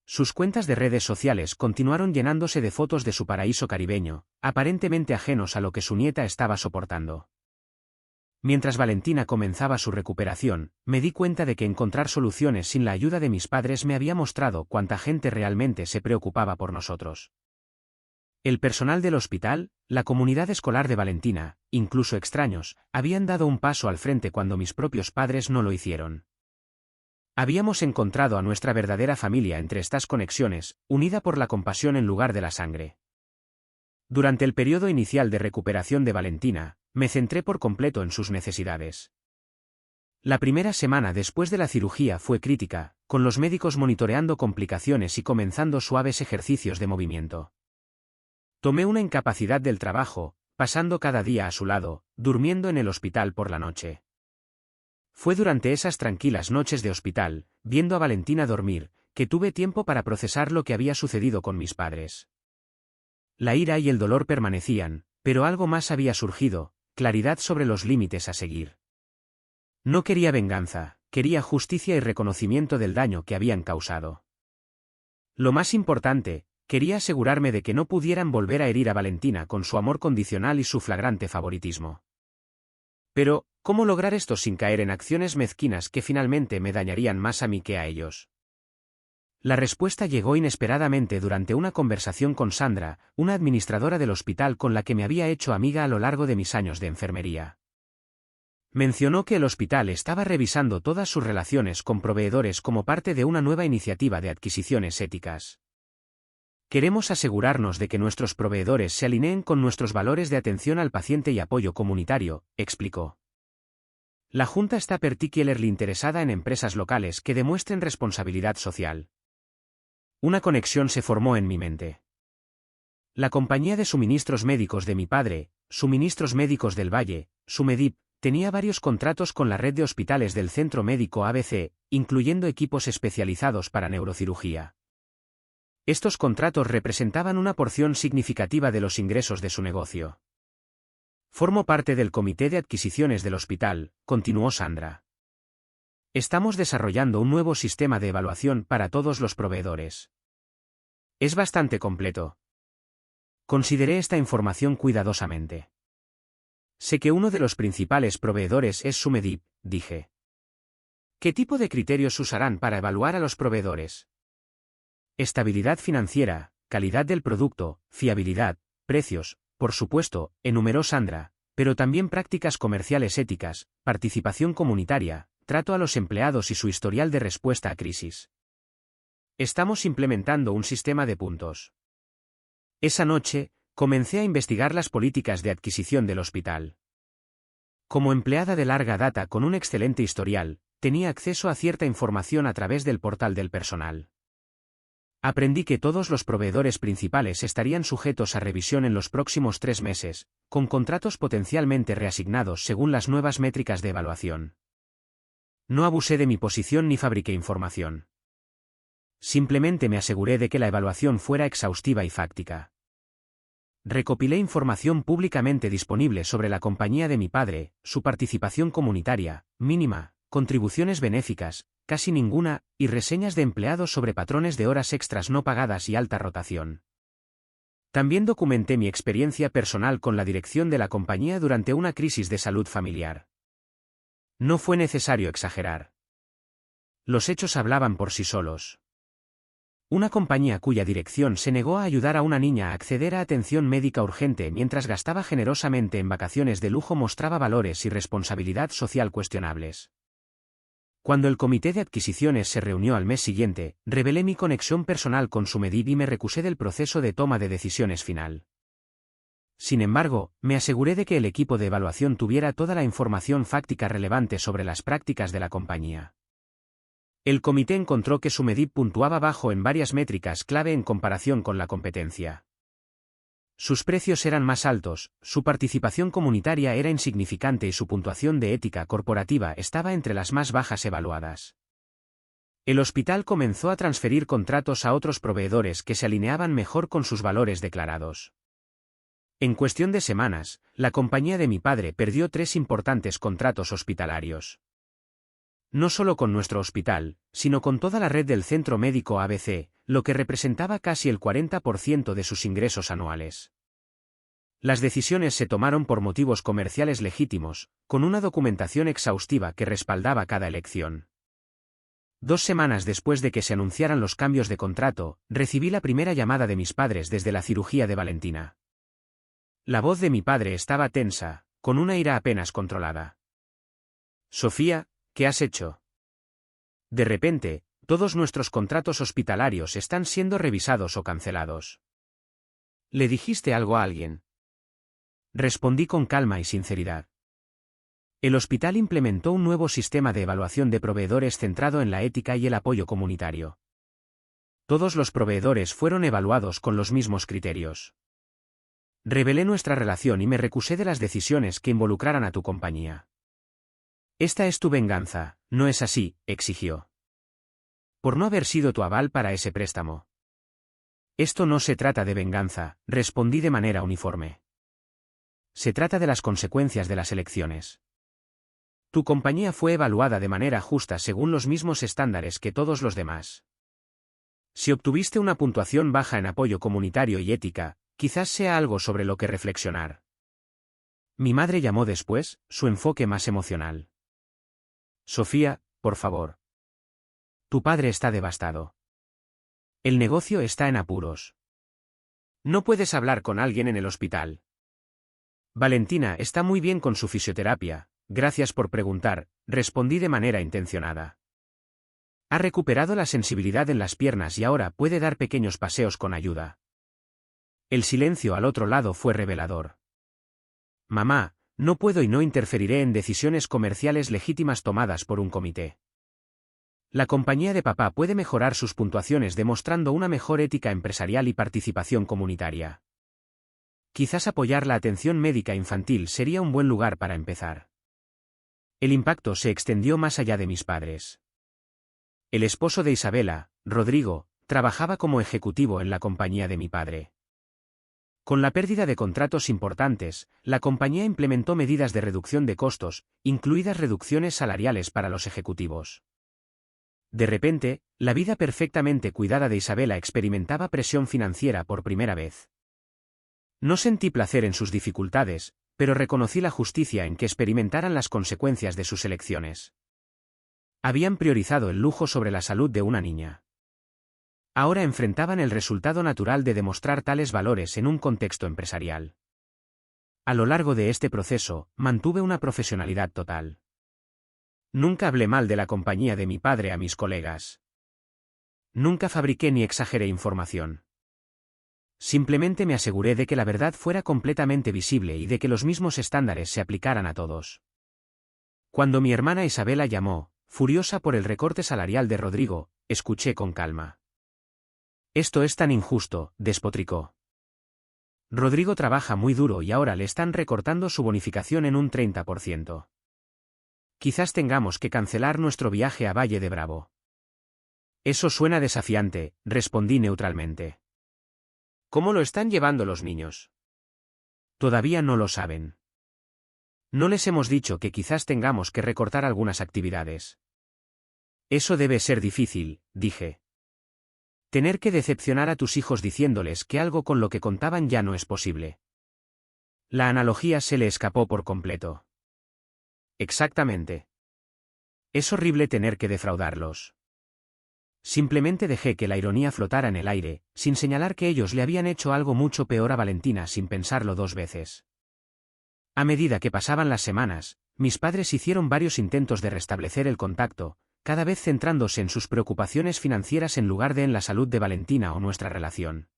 Sus cuentas de redes sociales continuaron llenándose de fotos de su paraíso caribeño, aparentemente ajenos a lo que su nieta estaba soportando. Mientras Valentina comenzaba su recuperación, me di cuenta de que encontrar soluciones sin la ayuda de mis padres me había mostrado cuánta gente realmente se preocupaba por nosotros. El personal del hospital, la comunidad escolar de Valentina, incluso extraños, habían dado un paso al frente cuando mis propios padres no lo hicieron. Habíamos encontrado a nuestra verdadera familia entre estas conexiones, unida por la compasión en lugar de la sangre. Durante el periodo inicial de recuperación de Valentina, me centré por completo en sus necesidades. La primera semana después de la cirugía fue crítica, con los médicos monitoreando complicaciones y comenzando suaves ejercicios de movimiento. Tomé una incapacidad del trabajo, pasando cada día a su lado, durmiendo en el hospital por la noche. Fue durante esas tranquilas noches de hospital, viendo a Valentina dormir, que tuve tiempo para procesar lo que había sucedido con mis padres. La ira y el dolor permanecían, pero algo más había surgido, claridad sobre los límites a seguir. No quería venganza, quería justicia y reconocimiento del daño que habían causado. Lo más importante, quería asegurarme de que no pudieran volver a herir a Valentina con su amor condicional y su flagrante favoritismo. Pero, ¿cómo lograr esto sin caer en acciones mezquinas que finalmente me dañarían más a mí que a ellos? La respuesta llegó inesperadamente durante una conversación con Sandra, una administradora del hospital con la que me había hecho amiga a lo largo de mis años de enfermería. Mencionó que el hospital estaba revisando todas sus relaciones con proveedores como parte de una nueva iniciativa de adquisiciones éticas. Queremos asegurarnos de que nuestros proveedores se alineen con nuestros valores de atención al paciente y apoyo comunitario, explicó. La Junta está particularmente interesada en empresas locales que demuestren responsabilidad social. Una conexión se formó en mi mente. La compañía de suministros médicos de mi padre, Suministros Médicos del Valle, Sumedip, tenía varios contratos con la red de hospitales del Centro Médico ABC, incluyendo equipos especializados para neurocirugía. Estos contratos representaban una porción significativa de los ingresos de su negocio. Formo parte del comité de adquisiciones del hospital, continuó Sandra. Estamos desarrollando un nuevo sistema de evaluación para todos los proveedores. Es bastante completo. Consideré esta información cuidadosamente. Sé que uno de los principales proveedores es Sumedip, dije. ¿Qué tipo de criterios usarán para evaluar a los proveedores? Estabilidad financiera, calidad del producto, fiabilidad, precios, por supuesto, enumeró Sandra, pero también prácticas comerciales éticas, participación comunitaria, trato a los empleados y su historial de respuesta a crisis. Estamos implementando un sistema de puntos. Esa noche, comencé a investigar las políticas de adquisición del hospital. Como empleada de larga data con un excelente historial, tenía acceso a cierta información a través del portal del personal. Aprendí que todos los proveedores principales estarían sujetos a revisión en los próximos 3 meses, con contratos potencialmente reasignados según las nuevas métricas de evaluación. No abusé de mi posición ni fabriqué información. Simplemente me aseguré de que la evaluación fuera exhaustiva y fáctica. Recopilé información públicamente disponible sobre la compañía de mi padre, su participación comunitaria, mínima, contribuciones benéficas, casi ninguna, y reseñas de empleados sobre patrones de horas extras no pagadas y alta rotación. También documenté mi experiencia personal con la dirección de la compañía durante una crisis de salud familiar. No fue necesario exagerar. Los hechos hablaban por sí solos. Una compañía cuya dirección se negó a ayudar a una niña a acceder a atención médica urgente mientras gastaba generosamente en vacaciones de lujo mostraba valores y responsabilidad social cuestionables. Cuando el comité de adquisiciones se reunió al mes siguiente, revelé mi conexión personal con Sumedip y me recusé del proceso de toma de decisiones final. Sin embargo, me aseguré de que el equipo de evaluación tuviera toda la información fáctica relevante sobre las prácticas de la compañía. El comité encontró que Sumedip puntuaba bajo en varias métricas clave en comparación con la competencia. Sus precios eran más altos, su participación comunitaria era insignificante y su puntuación de ética corporativa estaba entre las más bajas evaluadas. El hospital comenzó a transferir contratos a otros proveedores que se alineaban mejor con sus valores declarados. En cuestión de semanas, la compañía de mi padre perdió 3 importantes contratos hospitalarios. No solo con nuestro hospital, sino con toda la red del Centro Médico ABC, lo que representaba casi el 40% de sus ingresos anuales. Las decisiones se tomaron por motivos comerciales legítimos, con una documentación exhaustiva que respaldaba cada elección. 2 semanas después de que se anunciaran los cambios de contrato, recibí la primera llamada de mis padres desde la cirugía de Valentina. La voz de mi padre estaba tensa, con una ira apenas controlada. Sofía, ¿qué has hecho? De repente, todos nuestros contratos hospitalarios están siendo revisados o cancelados. ¿Le dijiste algo a alguien? Respondí con calma y sinceridad. El hospital implementó un nuevo sistema de evaluación de proveedores centrado en la ética y el apoyo comunitario. Todos los proveedores fueron evaluados con los mismos criterios. Revelé nuestra relación y me recusé de las decisiones que involucraran a tu compañía. Esta es tu venganza, ¿no es así?, exigió. Por no haber sido tu aval para ese préstamo. Esto no se trata de venganza, respondí de manera uniforme. Se trata de las consecuencias de las elecciones. Tu compañía fue evaluada de manera justa según los mismos estándares que todos los demás. Si obtuviste una puntuación baja en apoyo comunitario y ética, quizás sea algo sobre lo que reflexionar. Mi madre llamó después, su enfoque más emocional. Sofía, por favor. Tu padre está devastado. El negocio está en apuros. No puedes hablar con alguien en el hospital. Valentina está muy bien con su fisioterapia, gracias por preguntar, respondí de manera intencionada. Ha recuperado la sensibilidad en las piernas y ahora puede dar pequeños paseos con ayuda. El silencio al otro lado fue revelador. Mamá, no puedo y no interferiré en decisiones comerciales legítimas tomadas por un comité. La compañía de papá puede mejorar sus puntuaciones demostrando una mejor ética empresarial y participación comunitaria. Quizás apoyar la atención médica infantil sería un buen lugar para empezar. El impacto se extendió más allá de mis padres. El esposo de Isabela, Rodrigo, trabajaba como ejecutivo en la compañía de mi padre. Con la pérdida de contratos importantes, la compañía implementó medidas de reducción de costos, incluidas reducciones salariales para los ejecutivos. De repente, la vida perfectamente cuidada de Isabela experimentaba presión financiera por primera vez. No sentí placer en sus dificultades, pero reconocí la justicia en que experimentaran las consecuencias de sus elecciones. Habían priorizado el lujo sobre la salud de una niña. Ahora enfrentaban el resultado natural de demostrar tales valores en un contexto empresarial. A lo largo de este proceso, mantuve una profesionalidad total. Nunca hablé mal de la compañía de mi padre a mis colegas. Nunca fabriqué ni exageré información. Simplemente me aseguré de que la verdad fuera completamente visible y de que los mismos estándares se aplicaran a todos. Cuando mi hermana Isabela llamó, furiosa por el recorte salarial de Rodrigo, escuché con calma. Esto es tan injusto, despotricó. Rodrigo trabaja muy duro y ahora le están recortando su bonificación en un 30%. Quizás tengamos que cancelar nuestro viaje a Valle de Bravo. Eso suena desafiante, respondí neutralmente. ¿Cómo lo están llevando los niños? Todavía no lo saben. No les hemos dicho que quizás tengamos que recortar algunas actividades. Eso debe ser difícil, dije. Tener que decepcionar a tus hijos diciéndoles que algo con lo que contaban ya no es posible. La analogía se le escapó por completo. Exactamente. Es horrible tener que defraudarlos. Simplemente dejé que la ironía flotara en el aire, sin señalar que ellos le habían hecho algo mucho peor a Valentina sin pensarlo 2 veces. A medida que pasaban las semanas, mis padres hicieron varios intentos de restablecer el contacto, cada vez centrándose en sus preocupaciones financieras en lugar de en la salud de Valentina o nuestra relación.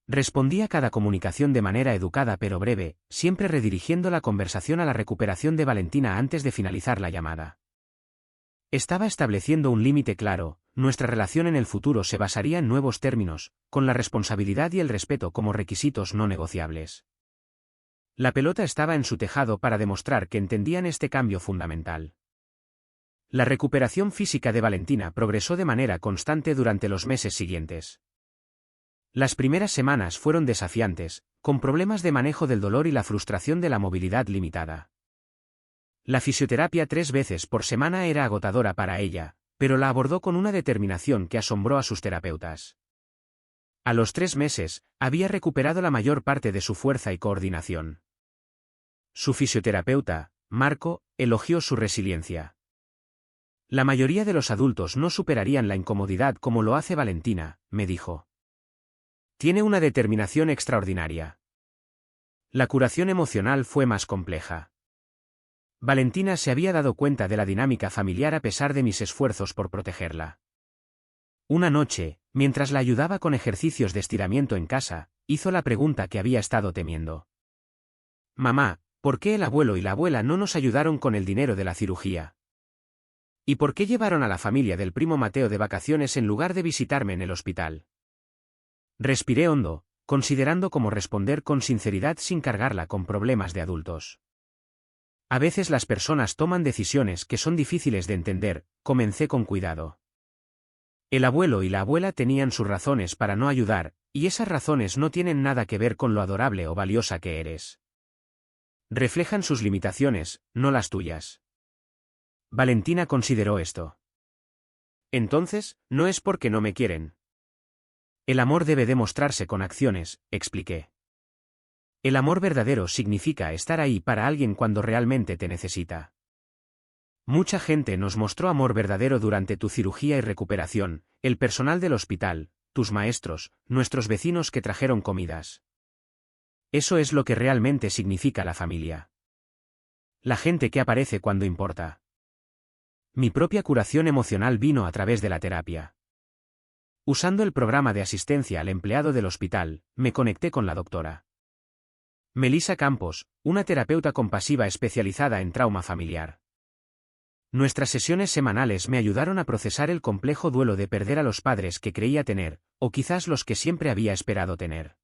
Respondí a cada comunicación de manera educada pero breve, siempre redirigiendo la conversación a la recuperación de Valentina antes de finalizar la llamada. Estaba estableciendo un límite claro, nuestra relación en el futuro se basaría en nuevos términos, con la responsabilidad y el respeto como requisitos no negociables. La pelota estaba en su tejado para demostrar que entendían este cambio fundamental. La recuperación física de Valentina progresó de manera constante durante los meses siguientes. Las primeras semanas fueron desafiantes, con problemas de manejo del dolor y la frustración de la movilidad limitada. La fisioterapia 3 veces por semana era agotadora para ella, pero la abordó con una determinación que asombró a sus terapeutas. A los 3 meses, había recuperado la mayor parte de su fuerza y coordinación. Su fisioterapeuta, Marco, elogió su resiliencia. La mayoría de los adultos no superarían la incomodidad como lo hace Valentina, me dijo. Tiene una determinación extraordinaria. La curación emocional fue más compleja. Valentina se había dado cuenta de la dinámica familiar a pesar de mis esfuerzos por protegerla. Una noche, mientras la ayudaba con ejercicios de estiramiento en casa, hizo la pregunta que había estado temiendo. Mamá, ¿por qué el abuelo y la abuela no nos ayudaron con el dinero de la cirugía? ¿Y por qué llevaron a la familia del primo Mateo de vacaciones en lugar de visitarme en el hospital? Respiré hondo, considerando cómo responder con sinceridad sin cargarla con problemas de adultos. A veces las personas toman decisiones que son difíciles de entender, comencé con cuidado. El abuelo y la abuela tenían sus razones para no ayudar, y esas razones no tienen nada que ver con lo adorable o valiosa que eres. Reflejan sus limitaciones, no las tuyas. Valentina consideró esto. Entonces, no es porque no me quieren. El amor debe demostrarse con acciones, expliqué. El amor verdadero significa estar ahí para alguien cuando realmente te necesita. Mucha gente nos mostró amor verdadero durante tu cirugía y recuperación, el personal del hospital, tus maestros, nuestros vecinos que trajeron comidas. Eso es lo que realmente significa la familia. La gente que aparece cuando importa. Mi propia curación emocional vino a través de la terapia. Usando el programa de asistencia al empleado del hospital, me conecté con la doctora Melissa Campos, una terapeuta compasiva especializada en trauma familiar. Nuestras sesiones semanales me ayudaron a procesar el complejo duelo de perder a los padres que creía tener, o quizás los que siempre había esperado tener.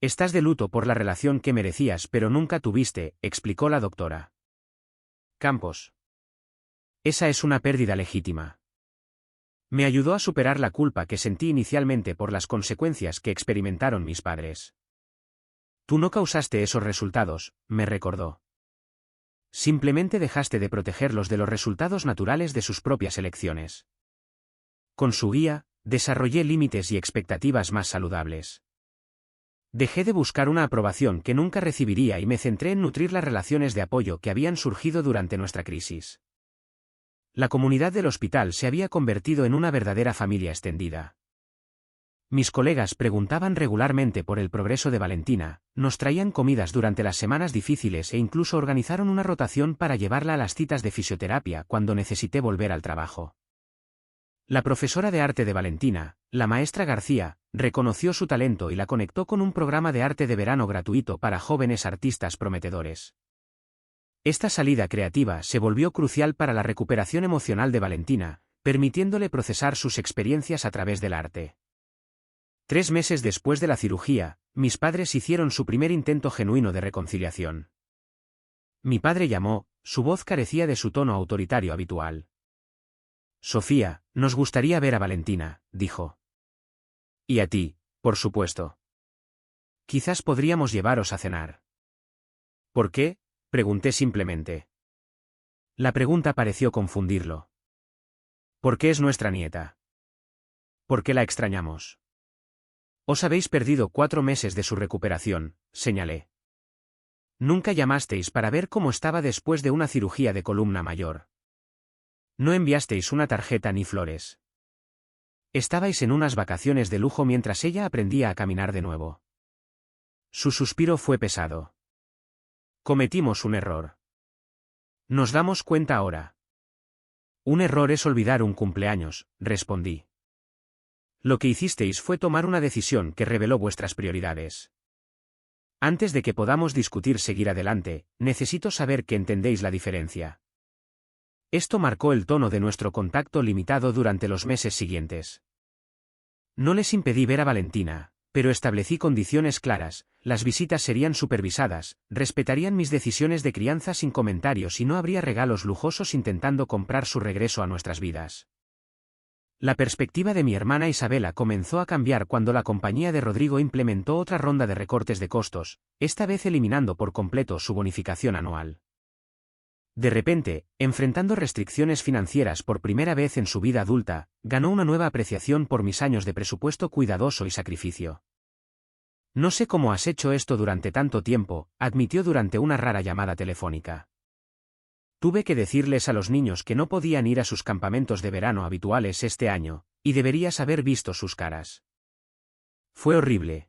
Estás de luto por la relación que merecías pero nunca tuviste, explicó la doctora Campos. Esa es una pérdida legítima. Me ayudó a superar la culpa que sentí inicialmente por las consecuencias que experimentaron mis padres. Tú no causaste esos resultados, me recordó. Simplemente dejaste de protegerlos de los resultados naturales de sus propias elecciones. Con su guía, desarrollé límites y expectativas más saludables. Dejé de buscar una aprobación que nunca recibiría y me centré en nutrir las relaciones de apoyo que habían surgido durante nuestra crisis. La comunidad del hospital se había convertido en una verdadera familia extendida. Mis colegas preguntaban regularmente por el progreso de Valentina, nos traían comidas durante las semanas difíciles e incluso organizaron una rotación para llevarla a las citas de fisioterapia cuando necesité volver al trabajo. La profesora de arte de Valentina, la maestra García, reconoció su talento y la conectó con un programa de arte de verano gratuito para jóvenes artistas prometedores. Esta salida creativa se volvió crucial para la recuperación emocional de Valentina, permitiéndole procesar sus experiencias a través del arte. 3 meses después de la cirugía, mis padres hicieron su primer intento genuino de reconciliación. Mi padre llamó, su voz carecía de su tono autoritario habitual. Sofía, nos gustaría ver a Valentina, dijo. Y a ti, por supuesto. Quizás podríamos llevaros a cenar. ¿Por qué? Pregunté simplemente. La pregunta pareció confundirlo. ¿Por qué es nuestra nieta? ¿Por qué la extrañamos? Os habéis perdido 4 meses de su recuperación, señalé. Nunca llamasteis para ver cómo estaba después de una cirugía de columna mayor. No enviasteis una tarjeta ni flores. Estabais en unas vacaciones de lujo mientras ella aprendía a caminar de nuevo. Su suspiro fue pesado. Cometimos un error. Nos damos cuenta ahora. Un error es olvidar un cumpleaños, respondí. Lo que hicisteis fue tomar una decisión que reveló vuestras prioridades. Antes de que podamos discutir seguir adelante, necesito saber que entendéis la diferencia. Esto marcó el tono de nuestro contacto limitado durante los meses siguientes. No les impedí ver a Valentina, pero establecí condiciones claras, las visitas serían supervisadas, respetarían mis decisiones de crianza sin comentarios y no habría regalos lujosos intentando comprar su regreso a nuestras vidas. La perspectiva de mi hermana Isabela comenzó a cambiar cuando la compañía de Rodrigo implementó otra ronda de recortes de costos, esta vez eliminando por completo su bonificación anual. De repente, enfrentando restricciones financieras por primera vez en su vida adulta, ganó una nueva apreciación por mis años de presupuesto cuidadoso y sacrificio. No sé cómo has hecho esto durante tanto tiempo, admitió durante una rara llamada telefónica. Tuve que decirles a los niños que no podían ir a sus campamentos de verano habituales este año, y deberías haber visto sus caras. Fue horrible.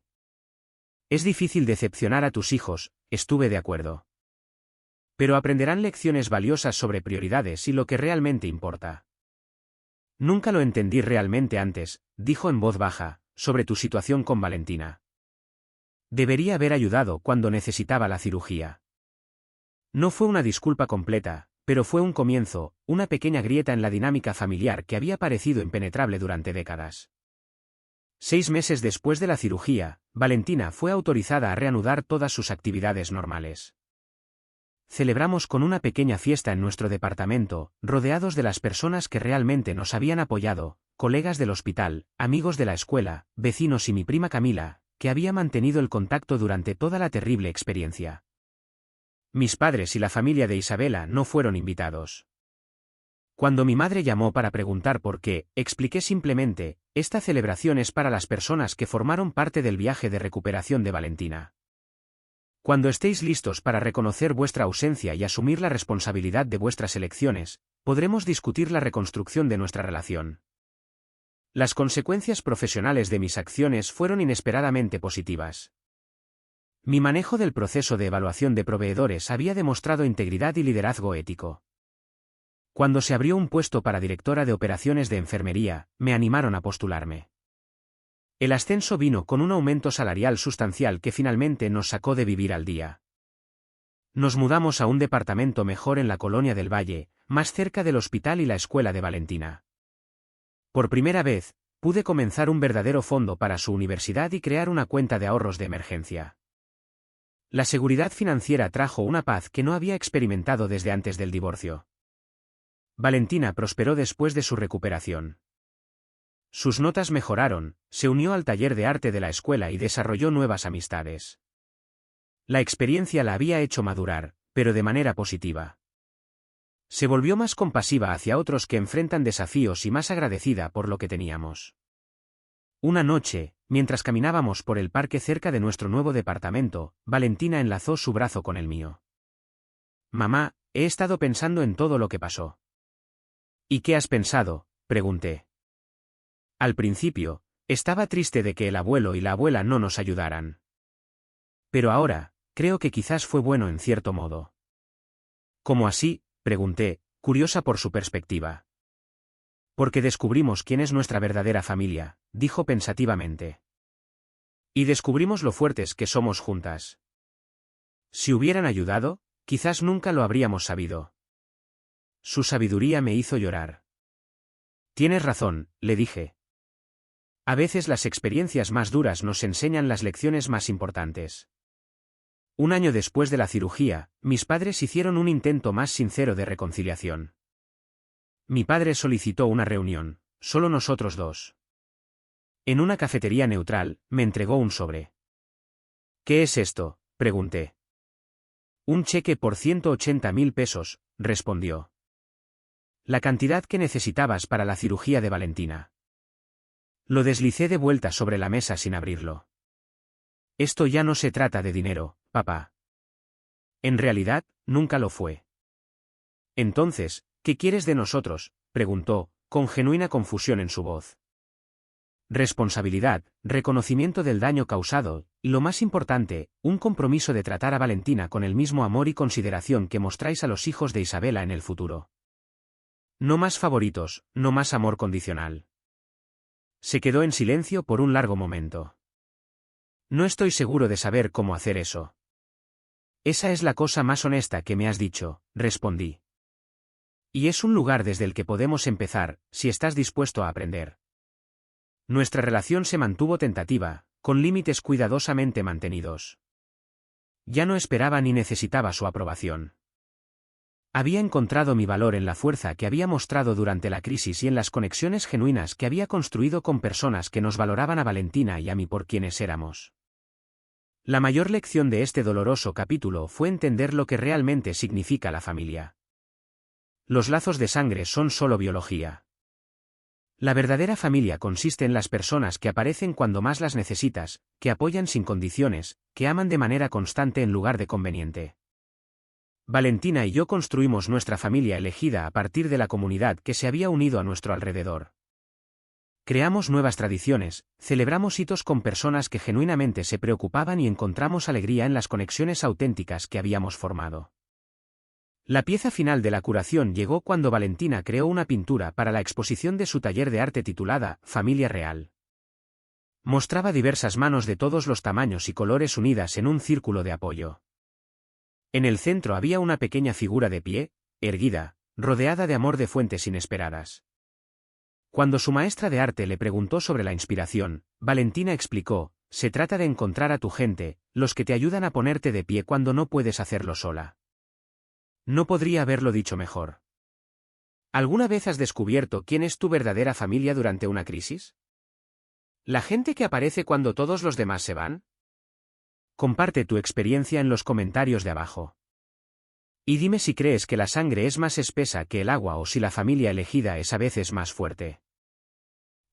Es difícil decepcionar a tus hijos, estuve de acuerdo. Pero aprenderán lecciones valiosas sobre prioridades y lo que realmente importa. Nunca lo entendí realmente antes, dijo en voz baja, sobre tu situación con Valentina. Debería haber ayudado cuando necesitaba la cirugía. No fue una disculpa completa, pero fue un comienzo, una pequeña grieta en la dinámica familiar que había parecido impenetrable durante décadas. 6 meses después de la cirugía, Valentina fue autorizada a reanudar todas sus actividades normales. Celebramos con una pequeña fiesta en nuestro departamento, rodeados de las personas que realmente nos habían apoyado, colegas del hospital, amigos de la escuela, vecinos y mi prima Camila, que había mantenido el contacto durante toda la terrible experiencia. Mis padres y la familia de Isabela no fueron invitados. Cuando mi madre llamó para preguntar por qué, expliqué simplemente, esta celebración es para las personas que formaron parte del viaje de recuperación de Valentina. Cuando estéis listos para reconocer vuestra ausencia y asumir la responsabilidad de vuestras elecciones, podremos discutir la reconstrucción de nuestra relación. Las consecuencias profesionales de mis acciones fueron inesperadamente positivas. Mi manejo del proceso de evaluación de proveedores había demostrado integridad y liderazgo ético. Cuando se abrió un puesto para directora de operaciones de enfermería, me animaron a postularme. El ascenso vino con un aumento salarial sustancial que finalmente nos sacó de vivir al día. Nos mudamos a un departamento mejor en la Colonia del Valle, más cerca del hospital y la escuela de Valentina. Por primera vez, pude comenzar un verdadero fondo para su universidad y crear una cuenta de ahorros de emergencia. La seguridad financiera trajo una paz que no había experimentado desde antes del divorcio. Valentina prosperó después de su recuperación. Sus notas mejoraron, se unió al taller de arte de la escuela y desarrolló nuevas amistades. La experiencia la había hecho madurar, pero de manera positiva. Se volvió más compasiva hacia otros que enfrentan desafíos y más agradecida por lo que teníamos. Una noche, mientras caminábamos por el parque cerca de nuestro nuevo departamento, Valentina enlazó su brazo con el mío. Mamá, he estado pensando en todo lo que pasó. ¿Y qué has pensado?, pregunté. Al principio, estaba triste de que el abuelo y la abuela no nos ayudaran. Pero ahora, creo que quizás fue bueno en cierto modo. ¿Cómo así?, pregunté, curiosa por su perspectiva. Porque descubrimos quién es nuestra verdadera familia, dijo pensativamente. Y descubrimos lo fuertes que somos juntas. Si hubieran ayudado, quizás nunca lo habríamos sabido. Su sabiduría me hizo llorar. Tienes razón, le dije. A veces las experiencias más duras nos enseñan las lecciones más importantes. Un año después de la cirugía, mis padres hicieron un intento más sincero de reconciliación. Mi padre solicitó una reunión, solo nosotros dos. En una cafetería neutral, me entregó un sobre. ¿Qué es esto?, pregunté. Un cheque por 180.000 pesos, respondió. La cantidad que necesitabas para la cirugía de Valentina. Lo deslicé de vuelta sobre la mesa sin abrirlo. Esto ya no se trata de dinero, papá. En realidad, nunca lo fue. Entonces, ¿qué quieres de nosotros?, preguntó, con genuina confusión en su voz. Responsabilidad, reconocimiento del daño causado, y lo más importante, un compromiso de tratar a Valentina con el mismo amor y consideración que mostráis a los hijos de Isabela en el futuro. No más favoritos, no más amor condicional. Se quedó en silencio por un largo momento. No estoy seguro de saber cómo hacer eso. Esa es la cosa más honesta que me has dicho, respondí. Y es un lugar desde el que podemos empezar, si estás dispuesto a aprender. Nuestra relación se mantuvo tentativa, con límites cuidadosamente mantenidos. Ya no esperaba ni necesitaba su aprobación. Había encontrado mi valor en la fuerza que había mostrado durante la crisis y en las conexiones genuinas que había construido con personas que nos valoraban a Valentina y a mí por quienes éramos. La mayor lección de este doloroso capítulo fue entender lo que realmente significa la familia. Los lazos de sangre son solo biología. La verdadera familia consiste en las personas que aparecen cuando más las necesitas, que apoyan sin condiciones, que aman de manera constante en lugar de conveniente. Valentina y yo construimos nuestra familia elegida a partir de la comunidad que se había unido a nuestro alrededor. Creamos nuevas tradiciones, celebramos hitos con personas que genuinamente se preocupaban y encontramos alegría en las conexiones auténticas que habíamos formado. La pieza final de la curación llegó cuando Valentina creó una pintura para la exposición de su taller de arte titulada Familia Real. Mostraba diversas manos de todos los tamaños y colores unidas en un círculo de apoyo. En el centro había una pequeña figura de pie, erguida, rodeada de amor de fuentes inesperadas. Cuando su maestra de arte le preguntó sobre la inspiración, Valentina explicó: se trata de encontrar a tu gente, los que te ayudan a ponerte de pie cuando no puedes hacerlo sola. No podría haberlo dicho mejor. ¿Alguna vez has descubierto quién es tu verdadera familia durante una crisis? ¿La gente que aparece cuando todos los demás se van? Comparte tu experiencia en los comentarios de abajo. Y dime si crees que la sangre es más espesa que el agua o si la familia elegida es a veces más fuerte.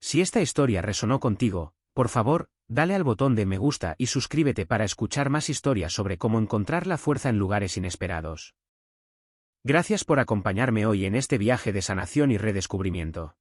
Si esta historia resonó contigo, por favor, dale al botón de me gusta y suscríbete para escuchar más historias sobre cómo encontrar la fuerza en lugares inesperados. Gracias por acompañarme hoy en este viaje de sanación y redescubrimiento.